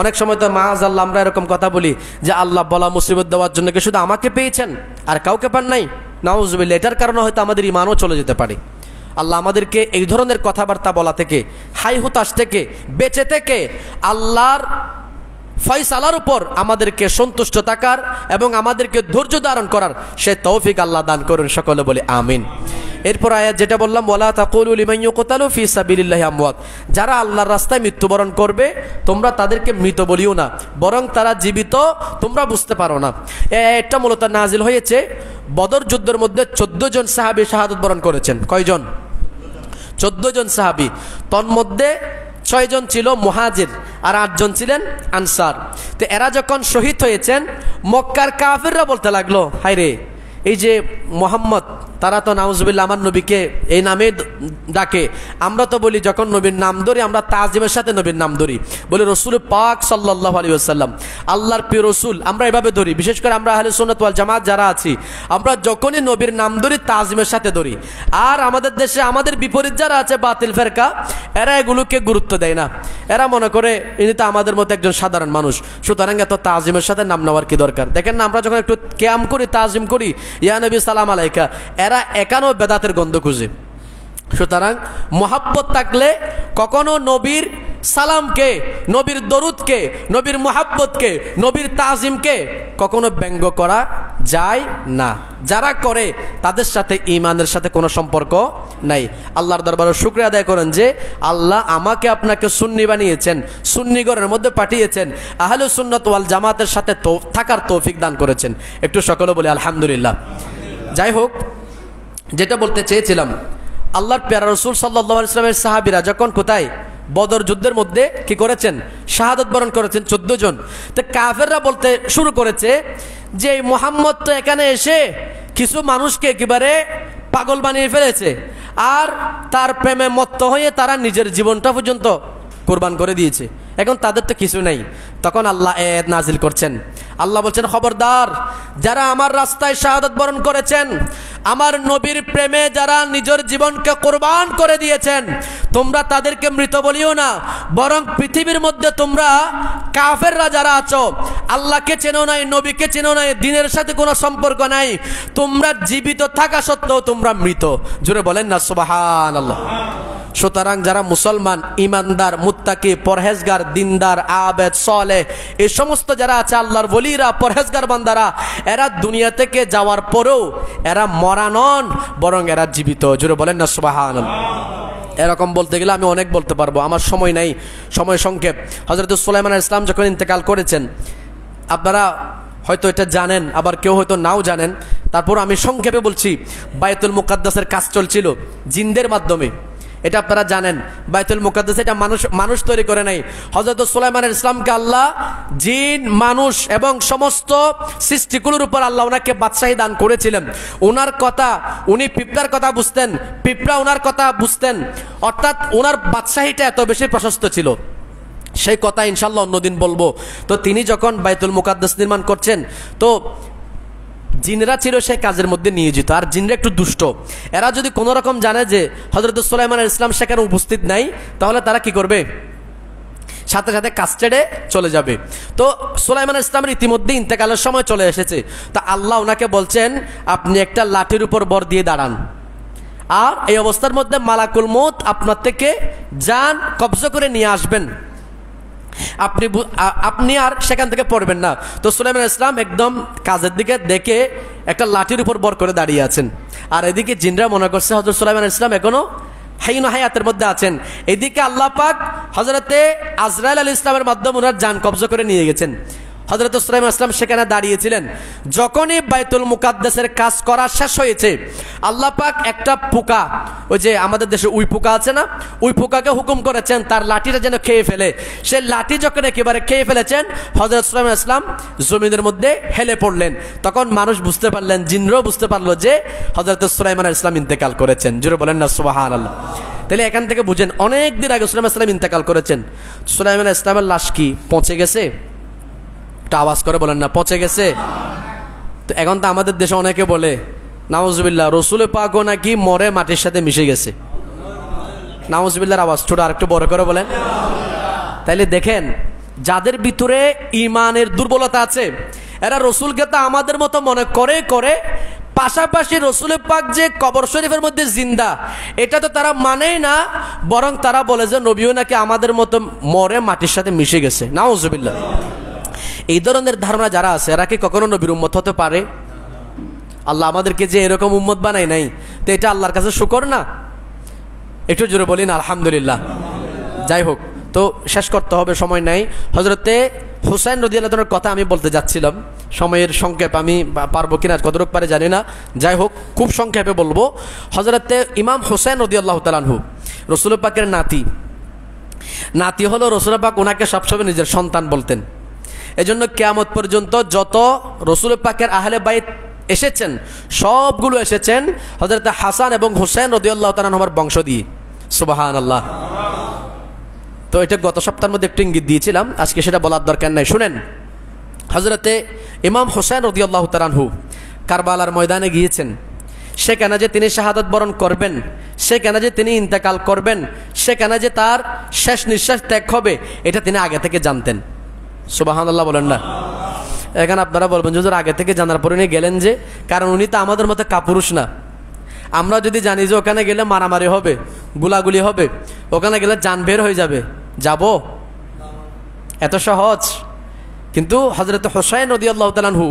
অনেক সময় তো মাআযাল্লাহ আমরা এরকম কথা বলি যে আল্লাহ বলা মুসিবত দেওয়ার জন্য কি শুধু আমাকে পেয়েছেন আর কাউকে পান নাই? নাউযুবিল্লাহ। এটার কারণে হয়তো আমাদের ঈমানও চলে যেতে পারে। আল্লাহ আমাদেরকে এই ধরনের কথাবার্তা বলা থেকে, হাই হুতাশ থেকে, বেঁচে থেকে আল্লাহর ফয়সালার উপর আমাদেরকে সন্তুষ্ট থাকার এবং আমাদেরকে ধৈর্য ধারণ করার সে তৌফিক আল্লাহ দান করুন। সকলে বলে আমিন। এরপর আয়াত যেটা বললাম, ওয়ালা তাকুলু লিমান ইউকতালু ফি সাবিলিল্লাহি আমওয়াত, যারা আল্লাহর রাস্তায় মৃত্যুবরণ করবে তোমরা তাদেরকে মৃত বলিও না, বরং তারা জীবিত, তোমরা বুঝতে পারো না। এটা মূলত নাজিল হয়েছে বদর যুদ্ধের মধ্যে 14 জন সাহাবী শাহাদাত বরণ করেছেন। কয়জন? 14 জন সাহাবী। তন্মধ্যে 6 জন ছিল মুহাজির আর 8 জন ছিলেন আনসার। তো এরা যখন শহীদ হয়েছেন, মক্কার কাফিররা বলতে লাগলো, হায় রে, এই যে মোহাম্মদ, তারা তো নাউজুবিল্লাহ আমার নবীকে এই নামে ডাকে, আমরা তো বলি যখন নবীর নাম ধরি আমরা তাজিমের সাথে নবীর নাম ধরি, বলি রসুল পাক সাল্লাল্লাহু আলাইহি ওয়াসাল্লাম, আল্লাহর প্রিয় রসুল, আমরা এভাবে ধরি। বিশেষ করে আমরা আহলে সুন্নাত ওয়াল জামাত যারা আছি, আমরা যখনই নবীর নাম ধরি তাজিমের সাথে ধরি। আর আমাদের দেশে আমাদের বিপরীত যারা আছে বাতিল ফেরকা, এরা এগুলোকে গুরুত্ব দেয় না। এরা মনে করে ইনি তো আমাদের মতো একজন সাধারণ মানুষ, সুতরাং এত তাজিমের সাথে নাম নেওয়ার কি দরকার? দেখেন না, আমরা যখন একটু কিয়াম করি, তাজিম করি, ইয়া নবী সালাম আলাইকা, এরা একানো বেদাতের গন্ধ খুঁজে। সুতরাং মোহাব্বত থাকলে কখনো নবীর সালামকে, নবীর দরুদকে, নবীর মোহাব্বতকে, নবীর তাজিমকে কখনো ব্যঙ্গ করা যায় না। যারা করে তাদের সাথে ঈমানের সাথে কোনো সম্পর্ক নাই। আল্লাহর দরবারে শুকরিয়া আদায় করেন যে আল্লাহ আমাকে আপনাকে সুন্নি বানিয়েছেন, সুন্নি ঘরের মধ্যে পাঠিয়েছেন, আহলে সুন্নাত ওয়াল জামাতের সাথে থাকার তৌফিক দান করেছেন। একটু সকলে বলি আলহামদুলিল্লাহ। যাই হোক, যেটা বলতে চেয়েছিলাম, আল্লাহর প্যারা রসুল সাল্লাল্লাহু আলাইহি ওয়াসাল্লামের সাহাবীরা যখন কোথায় বদর যুদ্ধের মধ্যে কি করেছেন? শাহাদাত বরণ করেছেন 14 জন। তো কাফেররা বলতে শুরু করেছে যে মুহাম্মদ তো এখানে এসে কিছু মানুষকে একেবারে পাগল বানিয়ে ফেলেছে, আর তার প্রেমে মত্ত হয়ে তারা নিজের জীবনটা পর্যন্ত কোরবান করে দিয়েছে, এখন তাদের তো কিছু নেই। তখন আল্লাহ আয়াত নাজিল করছেন। আল্লাহ বলছেন, খবরদার, যারা আমার রাস্তায় শাহাদাত বরণ করেছেন, আমার নবীর প্রেমে যারা নিজের জীবনকে কোরবান করে দিয়েছেন, তোমরা তাদেরকে মৃত বলিও না, বরং পৃথিবীর মধ্যে তোমরা কাফেররা যারা আছো, আল্লাহকে চেনো নাই, নবীকে চেনো নাই, দিনের সাথে কোনো সম্পর্ক নাই, তোমরা জীবিত থাকা সত্ত্বেও তোমরা মৃত। জোরে বলেন না সুবহানাল্লাহ। সুতরাং যারা মুসলমান, ইমানদার, মুত্তাকি, পরহেজগার, দিনদার, আবেদ, সালেহ, এই সমস্ত যারা আছে আল্লাহর ওলিরা, পরহেজগার বান্দারা, এরা দুনিয়া থেকে যাওয়ার পরেও এরা মরা নন, বরং এরা জীবিত। জোরে বলেন না সুবহানাল্লাহ। এরকম বলতে গেলে আমি অনেক বলতে পারবো, আমার সময় নাই, সময় সংক্ষেপ। হযরত সুলাইমান আলাইহিস সালাম যখন ইন্তেকাল করেছেন, আপনারা হয়তো এটা জানেন, আবার কেউ হয়তো নাও জানেন, তারপর আমি সংক্ষেপে বলছি। বাইতুল মুকাদ্দাসের কাজ চলছিল জিনদের মাধ্যমে, এটা আপনারা জানেন। বাইতুল মুকাদ্দাস এটা মানুষ তৈরি করে নাই। হযরত সুলাইমান আলাইহিস সালামকে আল্লাহ জিন, মানুষ এবং সমস্ত সৃষ্টিগুলোর উপর আল্লাহ ওনাকে বাদশাহী দান করেছিলেন। ওনার কথা, উনি পিঁপড়ার কথা বুঝতেন, পিঁপড়া ওনার কথা বুঝতেন, অর্থাৎ ওনার বাদশাহীটা এত বেশি প্রশস্ত ছিল। সেই কথা ইনশাল্লাহ অন্যদিন বলবো। তো তিনি যখন বাইতুল মুকাদ্দাস নির্মাণ করছেন, তো জিনরা ছিল সেই কাজের মধ্যে নিয়োজিত, আর জিনরা একটু দুষ্ট। এরা যদি কোনো রকম জানে যে হযরত সুলাইমান আলাইহিস সালাম সেখানে উপস্থিত নাই, তাহলে তারা কি করবে, সাথে সাথে কাজ ছেড়ে চলে যাবে। তো সুলাইমান আলাইহিস সালামের ইতিমধ্যে ইন্তেকালের সময় চলে এসেছে। তা আল্লাহ ওনাকে বলছেন, আপনি একটা লাঠির উপর বর দিয়ে দাঁড়ান, আর এই অবস্থার মধ্যে মালাকুল মউত আপনার থেকে জান কবজা করে নিয়ে আসবেন, আপনি আর সেখান থেকে পড়বেন না। তো সুলাইমান আলাইহিস সালাম একদম কাজের দিকে দেখে একটা লাঠির উপর বর করে দাঁড়িয়ে আছেন, আর এদিকে জিনরা মনে করছে হযরত সুলাইমান আলাইহিস সালাম এখনো হায়াতের মধ্যে আছেন। এদিকে আল্লাহ পাক হযরতে আজরাইল আলাইহিস সালামের মাধ্যমে ওনার জান কবজা করে নিয়ে গেছেন। হযরত সুলাইমান আলাইহিস সালাম সেখানে দাঁড়িয়েছিলেন। যখনই বাইতুল মুকাদ্দাসের কাজ করা শেষ হয়েছে, আল্লাহ পাক একটা পোকা, ওই যে আমাদের দেশে উই পোকা আছে না, উই পোকাকে হুকুম করেছেন তার লাঠিটা যেন খেয়ে ফেলে। সে লাঠি যখন একেবারে খেয়ে ফেলেছেন, হযরত সুলাইমান আলাইহিস সালাম জমিনের মধ্যে হেলে পড়লেন। তখন মানুষ বুঝতে পারলেন, জিনরাও বুঝতে পারলো যে হযরত সুলাইমান আলাইহিস সালাম ইন্তেকাল করেছেন। জোরে বলেন না সুবহানাল্লাহ। তাহলে এখান থেকে বুঝেন, অনেক দিন আগে সুলাইমান আলাইহিস সালাম ইন্তেকাল করেছেন। সুলাইমান আলাইহিস সালামের লাশ কি পচে গেছে? আওয়াজ করে বলেন না, পচে গেছে। তো এখন তো আমাদের দেশে অনেকে বলে নাউজুবিল্লাহ, রসুল পাকও নাকি মরে মাটির সাথে মিশে গেছে। নাউজুবিল্লাহর আওয়াজ ছোট আর একটু বড় করে বলেন। তাইলে দেখেন, যাদের ভিতরে ইমানের দুর্বলতা আছে, এরা রসুলকে তো আমাদের মতো মনে করে করে, পাশাপাশি রসুল পাক যে কবর শরীফের মধ্যে জিন্দা, এটা তো তারা মানেই না, বরং তারা বলে যে নবীও নাকি আমাদের মতো মরে মাটির সাথে মিশে গেছে। নাউজুবিল্লাহ। এই ধরনের ধারণা যারা আছে, এরা কি কখনো নবীর উম্মত হতে পারে? আল্লাহ আমাদেরকে যে এরকম উম্মত বানায় নাই, তো এটা আল্লাহর কাছে শুকর না? একটু জোরে বলি না আলহামদুলিল্লাহ। যাই হোক, তো শেষ করতে হবে, সময় নাই। হযরতে হুসাইন রাদিয়াল্লাহু আনহুর কথা আমি বলতে যাচ্ছিলাম, সময়ের সংক্ষেপ আমি পারবো কিনা কতটুক পারে জানি না। যাই হোক, খুব সংক্ষেপে বলবো। হযরতে ইমাম হুসাইন রাদিয়াল্লাহু তাআলা আনহু রাসূল পাকের নাতি হলো রাসূল পাক ওনাকে সবসময় নিজের সন্তান বলতেন। এজন্য কিয়ামত পর্যন্ত যত রাসূল পাকের আহলে বাইত এসেছেন, সবগুলো এসেছেন হযরত হাসান এবং হুসাইন রাদিয়াল্লাহু তাআলা আনহুর বংশ দিয়ে। সুবহানাল্লাহ। তো এটা গত সপ্তাহের মধ্যে একটু ইঙ্গিত দিয়েছিলাম, আজকে সেটা বলার দরকার নাই। শুনেন, হযরতে ইমাম হুসাইন রাদিয়াল্লাহু তাআলা আনহু কারবালার ময়দানে গিয়েছেন। সেখানে যে তিনি শাহাদাত বরণ করবেন, সেখানে যে তিনি ইন্তেকাল করবেন, সেখানে যে তার শেষ নিঃশ্বাস ত্যাগ হবে, এটা তিনি আগে থেকে জানতেন। সুবহানাল্লাহ বলেন না। এখানে আপনারা বলবেন যে আগে থেকে জানার পরে উনি গেলেন যে, কারণ উনি তো আমাদের মতো কাপুরুষ না। আমরা যদি জানি যে ওখানে গেলে মারামারি হবে, গুলাগুলি হবে, ওখানে গেলে জান বের হয়ে যাবে, যাব এত সহজ? কিন্তু হযরত হুসাইন রাদিয়াল্লাহু তাআলা আনহু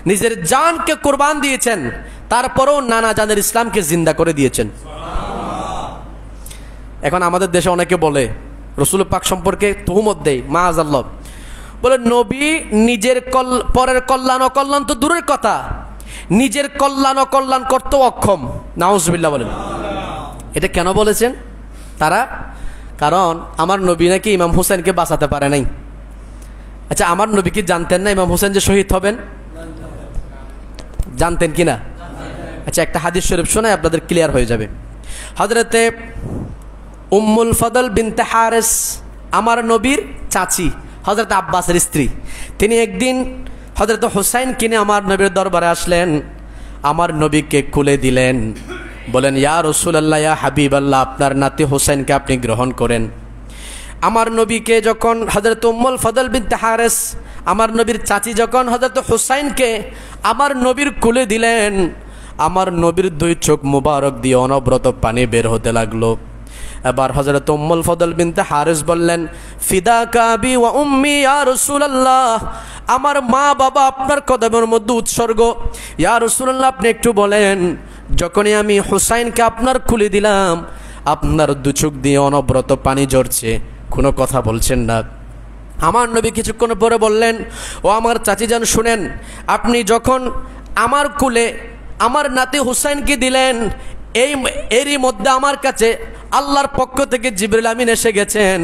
নিজের জানকে কুরবান দিয়েছেন, তারপরেও নানা জানের ইসলামকে জিন্দা করে দিয়েছেন। এখন আমাদের দেশে অনেকে বলে, রাসূল পাক সম্পর্কে তুহমত দেয়, মাআযাল্লাহ, বলে নবী নিজের পরের কল্যাণ অকল্যাণ তো দূরের কথা, নিজের কল্যাণ অকল্যাণ করতেও অক্ষম। নাউজুবিল্লাহ বলেন। এটা কেন বলেছেন তারা? কারণ আমার নবী নাকি ইমাম হুসাইনকে বাঁচাতে পারে নাই। আচ্ছা, আমার নবী কি জানতেন না ইমাম হুসাইন যে শহীদ হবেন? জানতেন কিনা? আচ্ছা, একটা হাদিস শরীফ শোনায় আপনাদের ক্লিয়ার হয়ে যাবে। হযরতে উম্মুল ফদল বিনতে হারেস, আমার নবীর চাচি, হযরত আব্বাসের স্ত্রী, তিনি একদিন হযরত হুসাইন কিনে আমার নবীর দরবারে আসলেন। আমার নবীকে খুলে দিলেন, বলেন, ইয়া রাসূলুল্লাহ, ইয়া হাবিবাল্লাহ, আপনার নাতি হুসাইনকে আপনি গ্রহণ করেন। আমার নবীকে যখন হযরত উম্মুল ফদল বিনতে হারেস, আমার নবীর চাচি, যখন হযরত হুসাইনকে আমার নবীর খুলে দিলেন, আমার নবীর দুই চোখ মুবারক দিয়ে অনবরত পানি বের হতে লাগলো। এবার হযরত উম্মুল ফদল বিনতে হারেস বললেন, ফিদাকা আবি ওয়া উম্মি ইয়া রাসূলুল্লাহ, আমার মা বাবা আপনার কদমের মধ্যে উৎসর্গ। ইয়া রাসূলুল্লাহ, আপনি একটু বলেন, যখনই আমি হুসাইনকে আপনার খুলে দিলাম, আপনার দু চোখ দিয়ে অনবরত পানি ঝরছে, কোনো কথা বলছেন না। আমার নবী কিছুক্ষণ পরে বললেন, ও আমার চাচিজান শুনেন, আপনি যখন আমার কুলে আমার নাতি হুসাইনকে দিলেন, এরই মধ্যে আমার কাছে আল্লাহর পক্ষ থেকে জিবরিল আমিন এসে গেছেন,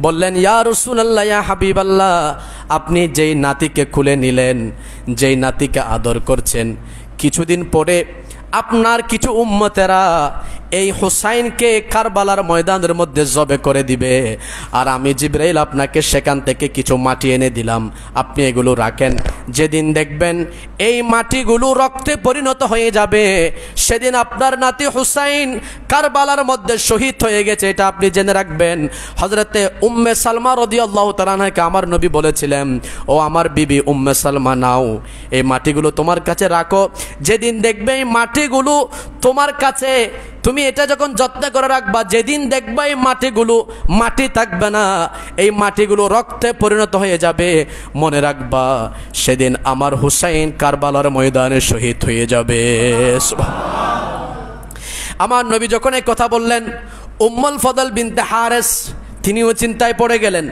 বললেন, ইয়া রাসূলুল্লাহ, ইয়া হাবিবাল্লাহ, আপনি যেই নাতিকে খুলে নিলেন, যেই নাতিকে আদর করছেন, কিছুদিন পরে আপনার কিছু উম্মতেরা এই হুসাইনকে কারবালার ময়দানের মধ্যে জবে করে দিবে, আর আমি জিবরাইল আপনাকে সেখান থেকে কিছু মাটি এনে দিলাম, আপনি এগুলো রাখেন। যেদিন দেখবেন এই মাটিগুলো রক্তে পরিণত হয়ে যাবে, সেদিন আপনার নাতি হুসাইন কারবালার মধ্যে শহীদ হয়ে গেছে, এটা আপনি জেনে রাখবেন। হযরতে উম্মে সালমা রাদিয়াল্লাহু তাআলা আনহাকে আমার নবী বলেছিলেন, ও আমার বিবি উম্মে সালমা, নাও এই মাটিগুলো তোমার কাছে রাখো, যেদিন দেখবে এই মাটিগুলো তোমার কাছে, তুমি এটা যখন যত্ন করে রাখবা, যেদিন দেখবা এই মাটিগুলো মাটি থাকবে না, এই মাটিগুলো রক্তে পরিণত হয়ে যাবে, মনে রাখবা সেদিন আমার হুসাইন কারবালার ময়দানে শহীদ হয়ে যাবে। আমার নবী যখন এই কথা বললেন, উম্মুল ফদল বিনতে হারেস তিনিও চিন্তায় পড়ে গেলেন।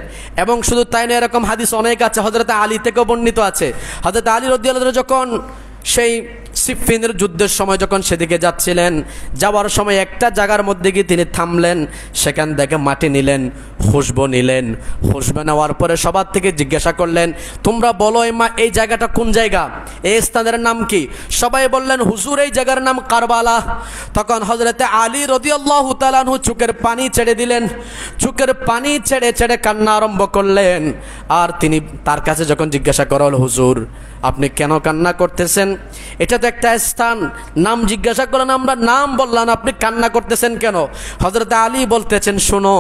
এবং শুধু তাই নয়, এরকম হাদিস অনেক আছে, হযরত আলী থেকে বর্ণিত আছে। হযরত আলী রাদিয়াল্লাহু আনহু যখন সেই সিফফিনের যুদ্ধের সময় যখন সেদিকে যাচ্ছিলেন, যাওয়ার সময় একটা জায়গার মধ্যে গিয়ে তিনি থামলেন, সেখান থেকে মাটি নিলেন, খুশবু নিলেন, খুশবু নেওয়ার পরে সবার থেকে জিজ্ঞাসা করলেন, তোমরা বলো এই জায়গাটা কোন জায়গা, এই স্থানের নাম কি? সবাই বললেন, হুজুর এই জায়গার নাম কারবালা। তখন হযরতে আলী রাদিয়াল্লাহু তাআলা আনহু চোখের পানি ছেড়ে দিলেন, চোখের পানি ছেড়ে ছেড়ে কান্না আরম্ভ করলেন। আর তিনি তার কাছে যখন জিজ্ঞাসা করা হলো, হুজুর আপনি কেন কান্না করতেছেন? এটা তো একটা স্থান, নাম জিজ্ঞাসা করলেন, আমরা নাম বললাম, আপনি কান্না করতেছেন কেন? হযরত আলী বলতেছেন, শোনো,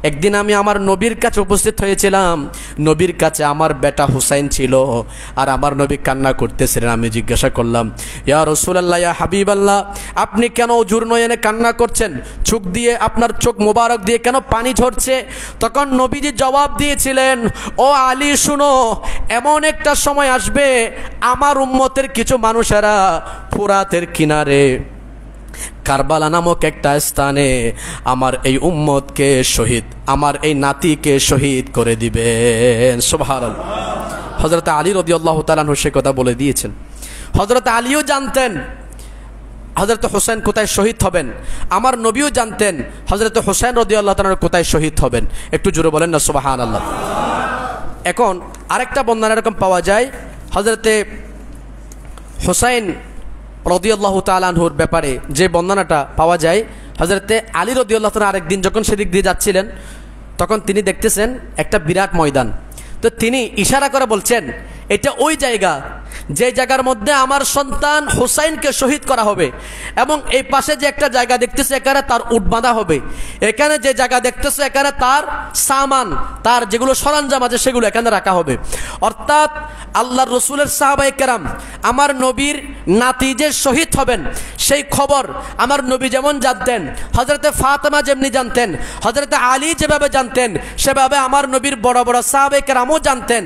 একদিন আমি আমার নবীর কাছে উপস্থিত হয়েছিলাম, নবীর কাছে আমার বেটা হুসাইন ছিল, আর আমার নবী কান্না করতেছিলেন। আমি জিজ্ঞাসা করলাম, ইয়া রাসূলুল্লাহ, ইয়া হাবিবাল্লাহ, আপনি কেন অজুর নয়নে কান্না করছেন? চোখ দিয়ে, আপনার চোখ মোবারক দিয়ে কেন পানি ঝরছে? তখন নবীজি জবাব দিয়েছিলেন, ও আলী শুনো, এমন একটা সময় আসবে আমার উম্মতের কিছু মানুষেরা ফুরাতের কিনারে কারবালা নামক একটা স্থানে আমার এই উম্মতকে শহীদ, আমার এই নাতিকে শহীদ করে দিবেন। সুবহানাল্লাহ। হযরত আলী রাদিয়াল্লাহু তাআলা আনহু সে কথা বলে দিয়েছেন। হযরত আলীও জানতেন হযরত হোসেন কোথায় শহীদ হবেন, আমার নবীও জানতেন হযরত হোসেন রাদিয়াল্লাহু তাআলা কোথায় শহীদ হবেন। একটু জোরে বলেন না সুবহানাল্লাহ। এখন আরেকটা বর্ণনা এরকম পাওয়া যায়, হযরতে হোসাইন রাদিয়াল্লাহু তাআলা আনহুর ব্যাপারে যে বর্ণনাটা পাওয়া যায়, হযরতে আলী রাদিয়াল্লাহু তাআলা আরেকদিন যখন সেদিক দিয়ে যাচ্ছিলেন, তখন তিনি দেখতেছেন একটা বিরাট ময়দান। তো তিনি ইশারা করে বলছেন, এটা ওই জায়গা যে জায়গার মধ্যে আমার সন্তান হুসাইনকে শহীদ করা হবে, এবং এই পাশে যে একটা জায়গা দেখতেছে এখানে তার উট বাঁধা হবে, এখানে যে জায়গা দেখতেছে এখানে তার সামান, তার যেগুলো সরঞ্জাম আছে সেগুলো এখানে রাখা হবে। অর্থাৎ আল্লাহর রসুলের সাহাবায়ে কেরাম আমার নবীর নাতি যে শহীদ হবেন সেই খবর আমার নবী যেমন জানতেন, হযরতে ফাতেমা যেমনি জানতেন, হযরতে আলী যেভাবে জানতেন, সেভাবে আমার নবীর বড় বড় সাহাবায়ে কেরামও জানতেন।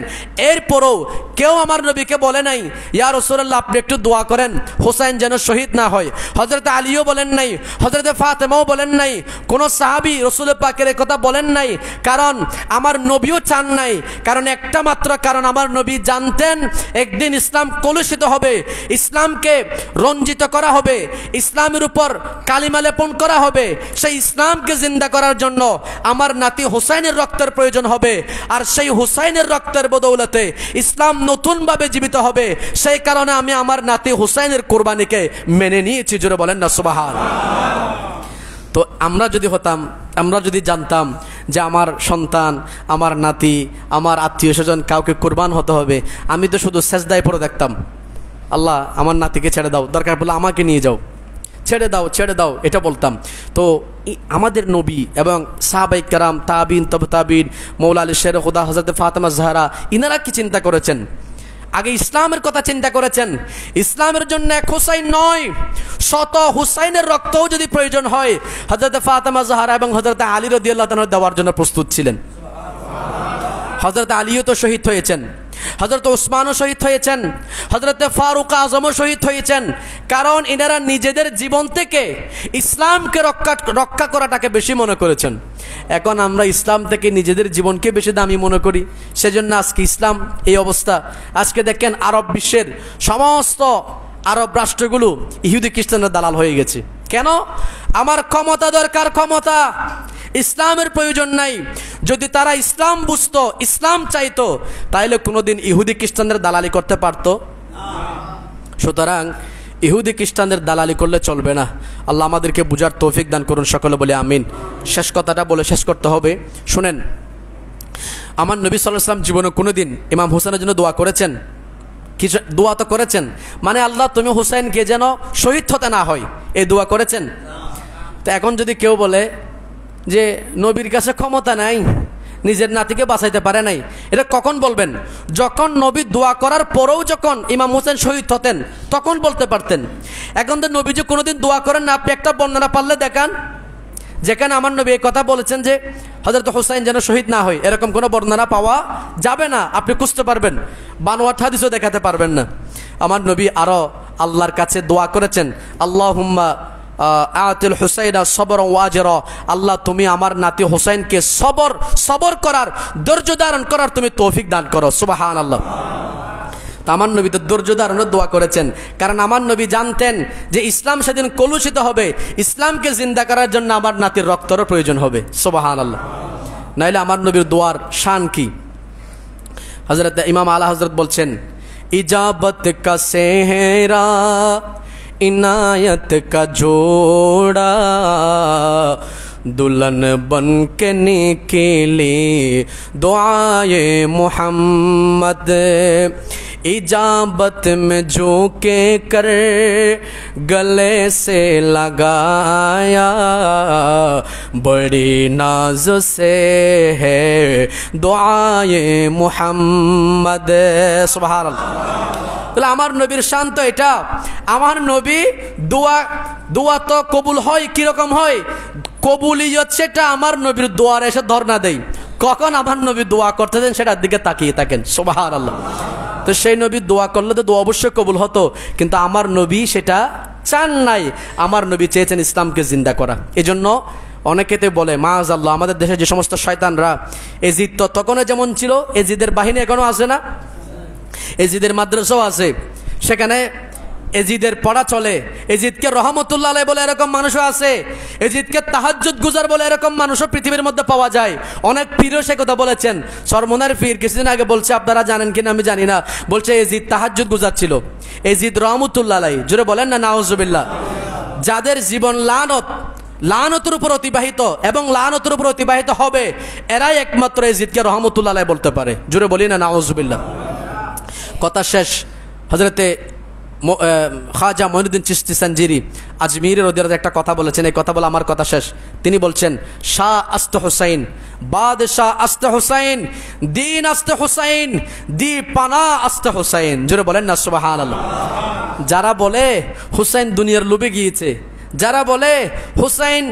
এরপরও কেউ আমার নবীকে বলে নাই, ইয়া রাসূলুল্লাহ আপনি একটু দোয়া করেন হুসাইন যেন শহীদ না হয়। হযরতে আলীও বলেন নাই, হযরতে ফাতেমাও বলেন নাই, কোন সাহাবী রাসূল পাকের কথা বলেন নাই, কারণ আমার নবীও চান নাই। কারণ একটা মাত্র কারণ, আমার নবী জানতেন একদিন ইসলাম কলুষিত হবে, ইসলামকে রঞ্জিত করা হবে, ইসলামের উপর কালিমা লেপন করা হবে, সেই ইসলামকে জিন্দা করার জন্য আমার নাতি হুসাইনের রক্তের প্রয়োজন হবে, আর সেই হুসাইনের রক্তের বদৌলতে ইসলাম নতুনভাবে জীবিত হবে। সেই কারণে আমি আমার নাতি হুসাইনের কুরবানিকে মেনে নিয়েছি। জোরে বলেন না সুবহানাল্লাহ। তো আমরা যদি হতাম, আমরা যদি জানতাম যে আমার সন্তান, আমার নাতি, আমার আত্মীয় স্বজন কাউকে কুরবান হতে হবে, আমি তো শুধু সেজদায় পড়ে দেখতাম, আল্লাহ আমার নাতিকে ছেড়ে দাও, দরকার পড়লে আমাকে নিয়ে যাও, ছেড়ে দাও ছেড়ে দাও, এটা বলতাম। তো আমাদের নবী এবং সাহাবায়ে কেরাম, তাবিন, তবে তাবিন, মৌলা আলী শের খুদা, হযরত ফাতেমা জাহরা, ইনারা কি চিন্তা করেছেন? আগে ইসলামের কথা চিন্তা করেছেন। ইসলামের জন্য এক হুসাইন নয়, শত হুসাইনের রক্তও যদি প্রয়োজন হয় হযরত ফাতেমা জাহরা এবং হযরত আলী রাদিয়াল্লাহু তাআলা দেওয়ার জন্য প্রস্তুত ছিলেন। হযরত আলীও তো শহীদ হয়েছেন, হযরত উসমানও শহীদ হয়েছেন, হযরত ফারুক আজমও শহীদ হয়েছেন। কারণ এনারা নিজেদের জীবন থেকে ইসলামকে রক্ষা করাটাকে বেশি মনে করেছেন। এখন আমরা ইসলাম থেকে নিজেদের জীবনকে বেশি দামি মনে করি, সেজন্য আজকে ইসলাম এই অবস্থা। আজকে দেখেন আরব বিশ্বের সমস্ত আরব রাষ্ট্রগুলো ইহুদি খ্রিস্টানদের দালাল হয়ে গেছে। কেন? আমার ক্ষমতা দরকার, ক্ষমতা, ইসলামের প্রয়োজন নাই। যদি তারা ইসলাম বুঝতো, ইসলাম চাইতো, তাহলে কোনোদিন ইহুদি খ্রিস্টানদের দালালি করতে পারতো? সুতরাং ইহুদি খ্রিস্টানদের দালালি করলে চলবে না। আল্লাহ আমাদেরকে বুঝার তৌফিক দান করুন, সকলে বলে আমিন। শেষ কথাটা বলে শেষ করতে হবে, শুনেন। আমার নবী সাল্লাল্লাহু আলাইহি ওয়াসাল্লাম জীবনে কোনোদিন ইমাম হোসেনের জন্য দোয়া করেছেন? কিছু দোয়া তো করেছেন, মানে আল্লাহ তুমি হুসাইনকে যেন শহীদ হতে না হয়, এই দোয়া করেছেন। তো এখন যদি কেউ বলে যে নবীর কাছে ক্ষমতা নাই, নিজের নাতিকে বাঁচাইতে পারে নাই, এটা কখন বলবেন? যখন নবী দোয়া করার পরেও যখন ইমাম হোসেন শহীদ হতেন তখন বলতে পারতেন। এখন তো নবী যে কোনোদিন দোয়া করেন না, আপনি একটা বর্ণনা পারলে দেখান যেখানে আমার নবী এই কথা বলেছেন যে হযরত হুসাইন যেন শহীদ না হয়, এরকম কোনো বর্ণনা পাওয়া যাবে না। আপনি খুঁজতে পারবেন, বানোয়াট হাদিসও দেখাতে পারবেন না। আমার নবী আরও আল্লাহর কাছে দোয়া করেছেন, আল্লাহুম্মা আতিল হুসাইনা সবর ওয়াজরা, আল্লাহ তুমি আমার নাতি হুসাইনকে সবর করার, ধৈর্য ধারণ করার তুমি তৌফিক দান করো। সুবহানাল্লাহ। আমার নবী তো ধৈর্য ধারণের দোয়া করেছেন, কারণ আমার নবী জানতেন যে ইসলাম সেদিন কলুষিত হবে, ইসলামকে জিন্দা করার জন্য আমার নাতির রক্তেরও প্রয়োজন হবে। সুবহানাল্লাহ। নাইলে আমার নবীর দোয়ার শান কি? হযরত ইমাম আলা হযরত বলছেন, ইজাবত কা সেহরা इनायत का जोड़ा दुल्हन बन के निकली दुआए मोहम्मद इजाबत में झोंके कर गले से लगाया बड़ी नाज से है दुआए मोहम्मद। सुबहानाल्लाह। তাহলে আমার নবীর শান তো এটা। আমার নবী দোয়া তো কবুল হয়, কিরকম হয়? কবুলিয়ত সেটা আমার নবীর দোয়ার এসে ধর্ণা দেয়। কখন আমার নবী দোয়া করতেছেন সেটার দিকে তাকিয়ে থাকেন। সুবহানাল্লাহ। তো সেই নবী দোয়া করলে তো দোয়া অবশ্যই কবুল হতো, কিন্তু আমার নবী সেটা চান নাই। আমার নবী চেয়েছেন ইসলামকে জিন্দা করা। এজন্য অনেকেতে বলে মাআযাল্লাহ, আমাদের দেশে যে সমস্ত শয়তানরা, এজিদ তো তখনও যেমন ছিল, এজিদের বাহিনী এখনো আছে না, এজিদের মাদ্রাসাও আছে, সেখানে এজিদের পড়া চলে। এজিদকে রহমতুল্লাহ আলাইহি বলে এরকম মানুষও আছে, এজিদকে তাহাজ্জুদ গুজার বলে এরকম মানুষও পৃথিবীর মধ্যে পাওয়া যায়। অনেক পীরও সে কথা বলেছেন। সরমনার পীর কিছুদিন আগে বলছে, আপনারা জানেন কিনা আমি জানি না, বলছে এজিদ তাহাজ্জুদ গুজার ছিল। এজিদ রহমতুল্লাহ আলাইহি, জোরে বলেন না নাউজুবিল্লাহ। যাদের জীবন লানতের উপর অতিবাহিত এবং লানতের উপর অতিবাহিত হবে, এরাই একমাত্র এজিদকে রহমতুল্লাহ আলাইহি বলতে পারে। জোরে বলি না নাউজুবিল্লাহ। কথা শেষ। হযরতে খাজা মঈনুদ্দিন চিশতি সঞ্জিরি আজমিরের রাদিয়াল্লাহু একটা কথা বলেছেন, এই কথা বলে আমার কথা শেষ। তিনি বলছেন, শাহ আস্তে হুসাইন, বাদশাহ আস্তে হুসাইন, দিন আস্তে হুসাইন, দি পানা আস্তে হুসাইন। জোরে বলেন না সুবহানাল্লাহ। যারা বলে হুসাইন দুনিয়ার লোভে গিয়েছে, যারা বলে হুসাইন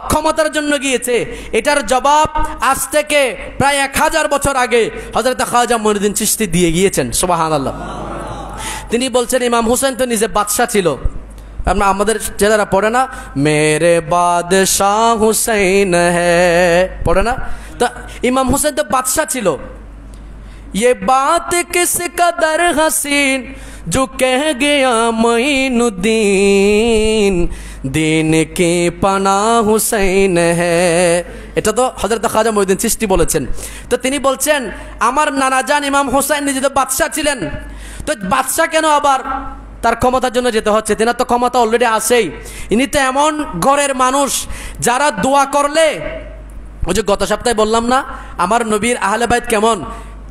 ক্ষমতার জন্য গিয়েছে, এটার জবাব আজ থেকে প্রায় 1000 বছর আগে হযরত খাজা মঈনুদ্দিন চিশতি দিয়ে গিয়েছেন। সুবহানাল্লাহ। তিনি বলছেন, ইমাম হুসাইন তো নিজে বাদশা ছিল। আমাদের ছেলেরা পড়ে না, মেরে বাদশাহ হুসাইন হ্যায়, পড়ে না? তো ইমাম হুসাইন তো বাদশা ছিল। ये बात किस कदर हसीन जो कह गया মঈনুদ্দিন দিন কি পানা হুসাইন হ্যায়, এটা তো হযরত খাজা মঈনুদ্দিন চিশতি বলেছেন। তো তিনি বলছেন, আমার নানা জান ইমাম হুসাইন নিজে তো বাদশা ছিলেন, তো বাদশা কেন আবার তার ক্ষমতার জন্য যেতে হচ্ছে? তেনার তো ক্ষমতা অলরেডি আছেই। ইনি তো এমন ঘরের মানুষ যারা দোয়া করলে, ওই যে গত সপ্তাহে বললাম না আমার নবীর আহলে বাইত কেমন,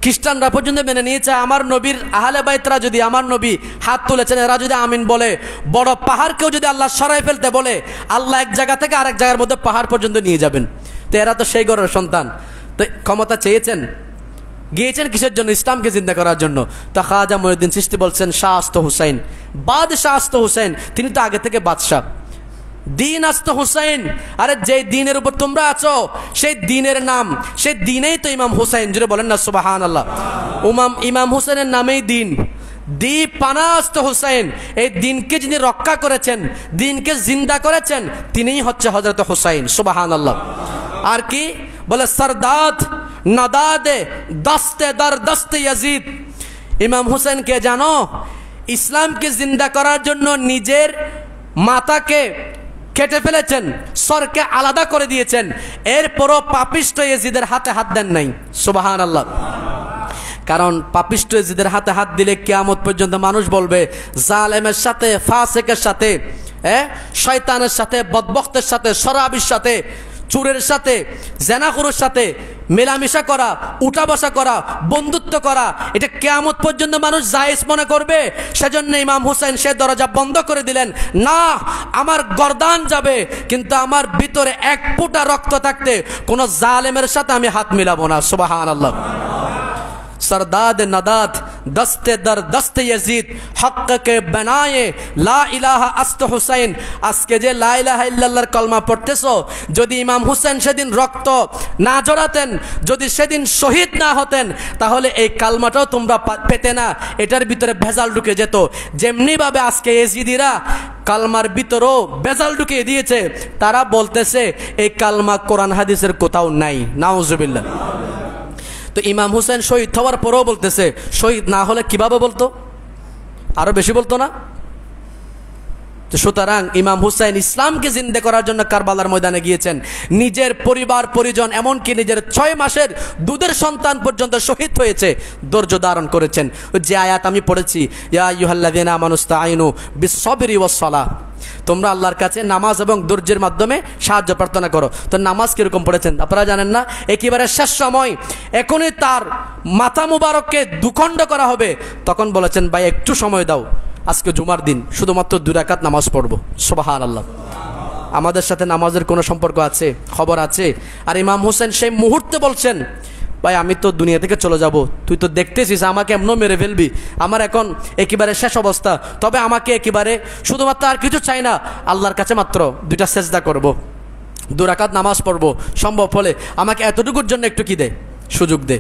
খ্রিস্টানরা পর্যন্ত মেনে নিয়েছে। আমার নবীর আহলে বাইতরা যদি, আমার নবী হাত তুলেছেন, এরা যদি আমিন বলে, বড় পাহাড়কেও যদি আল্লাহ সরাই ফেলতে বলে, আল্লাহ এক জায়গা থেকে আরেক জায়গার মধ্যে পাহাড় পর্যন্ত নিয়ে যাবেন। তো এরা তো সেই ঘরের সন্তান। তো ক্ষমতা চেয়েছেন, গিয়েছেন কিসের জন্য? ইসলামকে জিন্দা করার জন্য। তো খাজা মঈনুদ্দিন চিশতি বলছেন, শাহ আস্ত হুসাইন, বাদশাহ আস্ত হুসাইন, তিনি তো আগে থেকে বাদশাহ। দিন আস্ত হুসাইন, আরে যে দিনের উপর তোমরা আছো সেই দিনের নাম, সেই দিনেই তো ইমাম হুসাইন। জুড়ে বলেন না সুবহানাল্লাহ। ইমাম হুসাইনের নামেই দিন। দ্বীপ পানাস্ত হুসাইন, এই দিনকে যিনি রক্ষা করেছেন, দিনকে জিন্দা করেছেন, তিনিই হচ্ছে হযরত হুসাইন। সুবহানাল্লাহ। আর কি বলে, সরদাদ নাদাদে দস্তে দর দস্তে ইয়াজিদ। ইমাম হুসাইনকে জানো, ইসলামকে জিন্দা করার জন্য নিজের মাথাকে কেটে ফেলেছেন, সরকে আলাদা করে দিয়েছেন, এরপরও পাপিষ্ট ইয়াজিদের হাতে হাত দেন নাই। সুবহানাল্লাহ। কারণ পাপিষ্ট ইয়াজিদের হাতে হাত দিলে কিয়ামত পর্যন্ত মানুষ বলবে জালেমের সাথে, ফাসিকের সাথে, শয়তানের সাথে, বদবক্তের সাথে, শরাবির সাথে, চোরের সাথে, জেনাখোরের সাথে মেলামেশা করা, উঠা বসা করা, বন্ধুত্ব করা, এটা কিয়ামত পর্যন্ত মানুষ জায়েজ মনে করবে। সেজন্য ইমাম হুসাইন সে দরজা বন্ধ করে দিলেন। না, আমার গর্দান যাবে, কিন্তু আমার ভিতরে এক ফোঁটা রক্ত থাকতে কোন জালেমের সাথে আমি হাত মিলাবো না। সুবহানাল্লাহ। सरदाद नदात दस्ते दर दस्ते यजीद हक के बनाए ला इलाहा अस्त हुसैन। আজকে যে লা ইলাহা ইল্লাল্লাহর কলমা পড়তেছো, যদি ইমাম হুসেন সেদিন রক্ত না জড়াতেন, যদি সেদিন শহীদ না হতেন, তাহলে এই কালমাটাও তোমরা পেতে না, এটার ভিতরে ভেজাল ঢুকে যেত। যেমনি ভাবে আজকে এজিদিরা কালমার ভিতরেও ভেজাল ঢুকিয়ে দিয়েছে, তারা বলতেছে এই কালমা কোরআন হাদিসের কোথাও নাই। নাউজুবিল্লাহ। তো ইমাম হুসেন শহীদ হওয়ার পরেও বলতেছে, শহীদ না হলে কিভাবে বলতো, আরো বেশি বলতো না? তো সুতরাং ইমাম হুসাইন ইসলামকে জিন্দা করার জন্য কারবালার ময়দানে গিয়েছেন। নিজের পরিবার পরিজন, এমনকি নিজের 6 মাসের দুধের সন্তান পর্যন্ত শহীদ হয়েছে, ধৈর্য ধারণ করেছেন। যে আয়াত আমি পড়েছি, ইয়া আইয়ুহাল্লাযীনা আমানুস্তাঈনু বিস-সাবরি ওয়াস-সালাহ, তোমরা আল্লাহর কাছে নামাজ এবং ধৈর্যের মাধ্যমে সাহায্য প্রার্থনা করো। তো নামাজ কিরকম পড়েছেন আপনারা জানেন না? একেবারে শেষ সময়, এখনই তার মাথা মুবারককে দুখণ্ড করা হবে, তখন বলেছেন ভাই একটু সময় দাও, আজকে জুমার দিন, শুধুমাত্র 2 রাকাত নামাজ পড়বো। সুবহানাল্লাহ। আমাদের সাথে নামাজের কোনো সম্পর্ক আছে? খবর আছে? আর ইমাম হুসেন সেই মুহূর্তে বলছেন, ভাই আমি তো দুনিয়া থেকে চলে যাব, তুই তো দেখতেছিস আমাকে এমনও মেরে ফেলবি, আমার এখন একেবারে শেষ অবস্থা, তবে আমাকে একেবারে শুধুমাত্র আর কিছু চাই না, আল্লাহর কাছে মাত্র 2টা সেজদা করব, 2 রাকাত নামাজ পড়বো, সম্ভব হলে আমাকে এতটুকুর জন্য একটু কি দে, সুযোগ দে।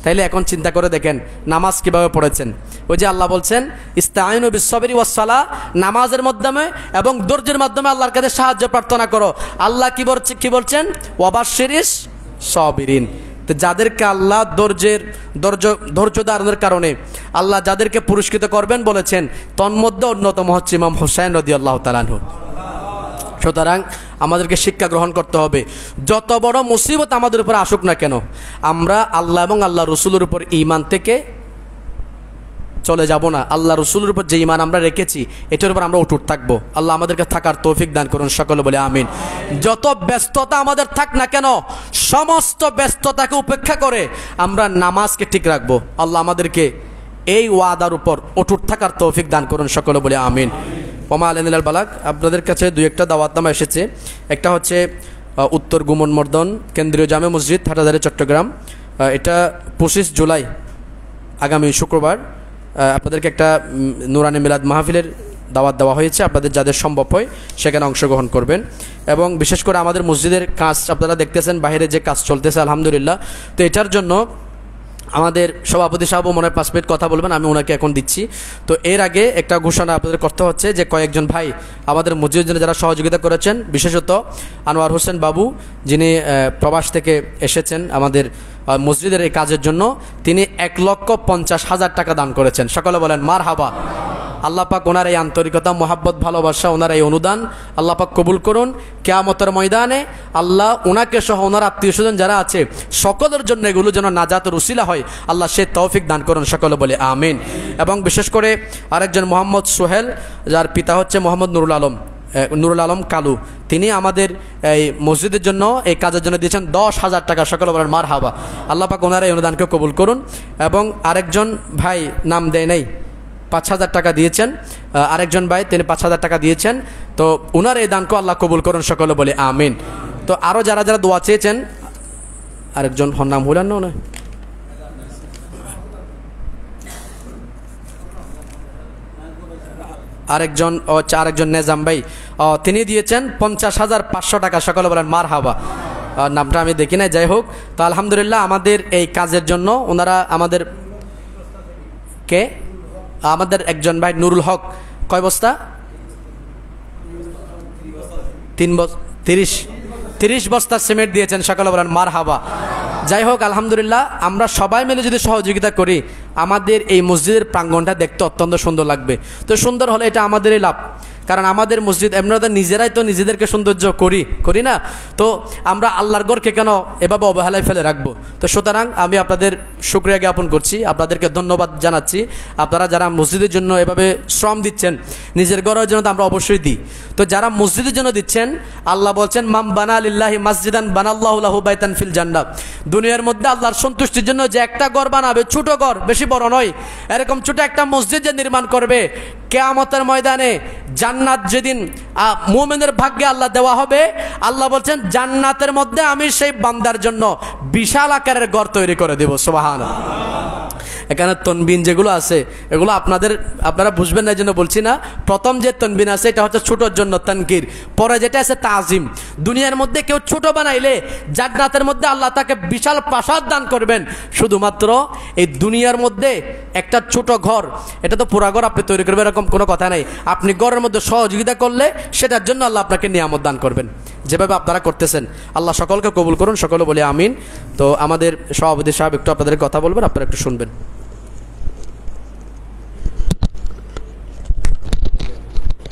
তাইলে এখন চিন্তা করে দেখেন নামাজ কিভাবে পড়েছেন। ওই যে আল্লাহ বলছেন ইস্তাঈনু বিস-সাবরি ওয়াস-সালাহ, নামাজের মাধ্যমে এবং ধৈর্যের মাধ্যমে আল্লাহর কাছে সাহায্য প্রার্থনা করো। আল্লাহ কি বলছেন? ওয়াবাশশিরিস সাবিরিন। তো যাদেরকে আল্লাহ ধৈর্য ধারণের কারণে আল্লাহ যাদেরকে পুরস্কৃত করবেন বলেছেন, তন্মধ্যে অন্যতম হচ্ছে ইমাম হুসাইন রাদিয়াল্লাহু তাআলা আনহু। সুতরাং আমাদেরকে শিক্ষা গ্রহণ করতে হবে, যত বড় মুসিবত আমাদের উপর আসুক না কেন, আমরা আল্লাহ এবং আল্লাহ রসুলের উপর ঈমান থেকে চলে যাব না। আল্লাহ রসুলের উপর যে ঈমান আমরা রেখেছি, এটার উপর আমরা অটুট থাকবো। আল্লাহ আমাদেরকে থাকার তৌফিক দান করুন, সকলে বলে আমিন। যত ব্যস্ততা আমাদের থাক না কেন, সমস্ত ব্যস্ততাকে উপেক্ষা করে আমরা নামাজকে ঠিক রাখবো। আল্লাহ আমাদেরকে এই ওয়াদার উপর অটুট থাকার তৌফিক দান করুন, সকলে বলে আমিন। ওমা আলাইনাল বালাগ। আপনাদের কাছে 2-1টা দাওয়াতনামা এসেছে। একটা হচ্ছে উত্তর গুমন মর্দন কেন্দ্রীয় জামে মসজিদ, হাটাজারি, চট্টগ্রাম। এটা 25 জুলাই আগামী শুক্রবার আপনাদেরকে একটা নুরানি মিলাদ মাহফিলের দাওয়াত দেওয়া হয়েছে। আপনাদের যাদের সম্ভব হয় সেখানে অংশগ্রহণ করবেন। এবং বিশেষ করে আমাদের মসজিদের কাজ আপনারা দেখতেছেন, বাইরে যে কাজ চলতেছে আলহামদুলিল্লাহ। তো এটার জন্য আমাদের সভাপতি সাহেবও মনে হয় 5 মিনিট কথা বলবেন, আমি ওনাকে এখন দিচ্ছি। তো এর আগে একটা ঘোষণা আপনাদের করতে হচ্ছে যে কয়েকজন ভাই আমাদের মসজিদের জন্য যারা সহযোগিতা করেছেন, বিশেষত আনোয়ার হোসেন বাবু, যিনি প্রবাস থেকে এসেছেন আমাদের মসজিদের এই কাজের জন্য, তিনি 1,50,000 টাকা দান করেছেন। সকলে বলেন মারহাবা। আল্লাহ পাক ওনার এই আন্তরিকতা, মোহাব্বত, ভালোবাসা, ওনার এই অনুদান আল্লাহ পাক কবুল করুন। কিয়ামতের ময়দানে আল্লাহ ওনাকে সহ ওনার আত্মীয় স্বজন যারা আছে সকলের জন্য এগুলো যেন নাজাতের উসিলা হয়, আল্লাহ সে তৌফিক দান করুন, সকলে বলে আমিন। এবং বিশেষ করে আরেকজন মোহাম্মদ সোহেল, যার পিতা হচ্ছে মোহাম্মদ নুরুল আলম কালু, তিনি আমাদের এই মসজিদের জন্য এই কাজের জন্য দিয়েছেন 10,000 টাকা। সকলে বলেন মারহাবা। আল্লাহ পাক ওনার এই অনুদানকে কবুল করুন। এবং আরেকজন ভাই নাম দেয় নাই, 5,000 টাকা দিয়েছেন। আরেকজন ভাই তিনি 5,000 টাকা দিয়েছেন। তো ওনার এই দানকে আল্লাহ কবুল করুন, সকলে বলে আমিন। তো আরও যারা যারা দোয়া চেয়েছেন, আরেকজন নাম হলেন না, আরেকজন নেজাম ভাই, তিনি দিয়েছেন 50,500 টাকা। সকলে বলেন মারহাবা। নামটা আমি দেখি নাই, যাই হোক। তো আলহামদুলিল্লাহ আমাদের এই কাজের জন্য ওনারা আমাদের একজন ভাই নুরুল হক কয় বস্তা, 30 বস্তা সিমেন্ট দিয়েছেন। সকলে বলেন মারহাবা। যাই হোক আলহামদুলিল্লাহ, আমরা সবাই মিলে যদি সহযোগিতা করি আমাদের এই মসজিদের প্রাঙ্গণটা দেখতে অত্যন্ত সুন্দর লাগবে। তো সুন্দর হলে এটা আমাদেরই লাভ, কারণ আমাদের মসজিদ এমনিতে নিজেরাই তো নিজেদেরকে সৌন্দর্য করি না, তো আমরা আল্লাহর ঘরকে কেন এভাবে অবহেলায় ফেলে রাখবো। তো সুতরাং আমি আপনাদের শুকরিয়া জ্ঞাপন করছি, আপনাদেরকে ধন্যবাদ জানাচ্ছি। আপনারা যারা মসজিদের জন্য এভাবে শ্রম দিচ্ছেন, নিজের ঘরের জন্য তো আমরা অবশ্যই দিই। তো যারা মসজিদের জন্য দিচ্ছেন, আল্লাহ বলছেন মাম বানা লিল্লাহি মাসজিদান বানাল্লাহু লাহু বাইতান ফিল জান্নাহ, দুনিয়ার মধ্যে আল্লাহর সন্তুষ্টির জন্য যে একটা ঘর বানাবে, ছোট ঘর, বেশি বড় নয়, এরকম ছোট একটা মসজিদ যে নির্মাণ করবে, কিয়ামতের ময়দানে জান্নাত যেদিন মুমিনের ভাগ্যে আল্লাহ দেওয়া হবে, আল্লাহ বলছেন জান্নাতের মধ্যে আমি সেই বান্দার জন্য বিশাল আকারের ঘর তৈরি করে দেব। সুবহানাল্লাহ। এখানে তনবিন যেগুলো আছে এগুলো আপনারা বুঝবেন না, এই জন্য বলছি না। প্রথম যে তনবিন আছে এটা হচ্ছে ছোটোর জন্য তানকির, পরে যেটা আছে তাজিম। দুনিয়ার মধ্যে কেউ ছোট বানাইলে জান্নাতের মধ্যে আল্লাহ তাকে বিশাল প্রাসাদ দান করবেন। শুধুমাত্র এই দুনিয়ার মধ্যে একটা ছোট ঘর, এটা তো পুরা ঘর আপনি তৈরি করবেন এরকম কোনো কথা নেই। আপনি ঘরের মধ্যে সহযোগিতা করলে সেটার জন্য আল্লাহ আপনাকে নিয়ামত দান করবেন, যেভাবে আপনারা করতেছেন। আল্লাহ সকলকে কবুল করুন, সকলে বলি আমিন। তো আমাদের সভাপতি সাহেব একটু আপনাদের কথা বলবেন, আপনারা একটু শুনবেন।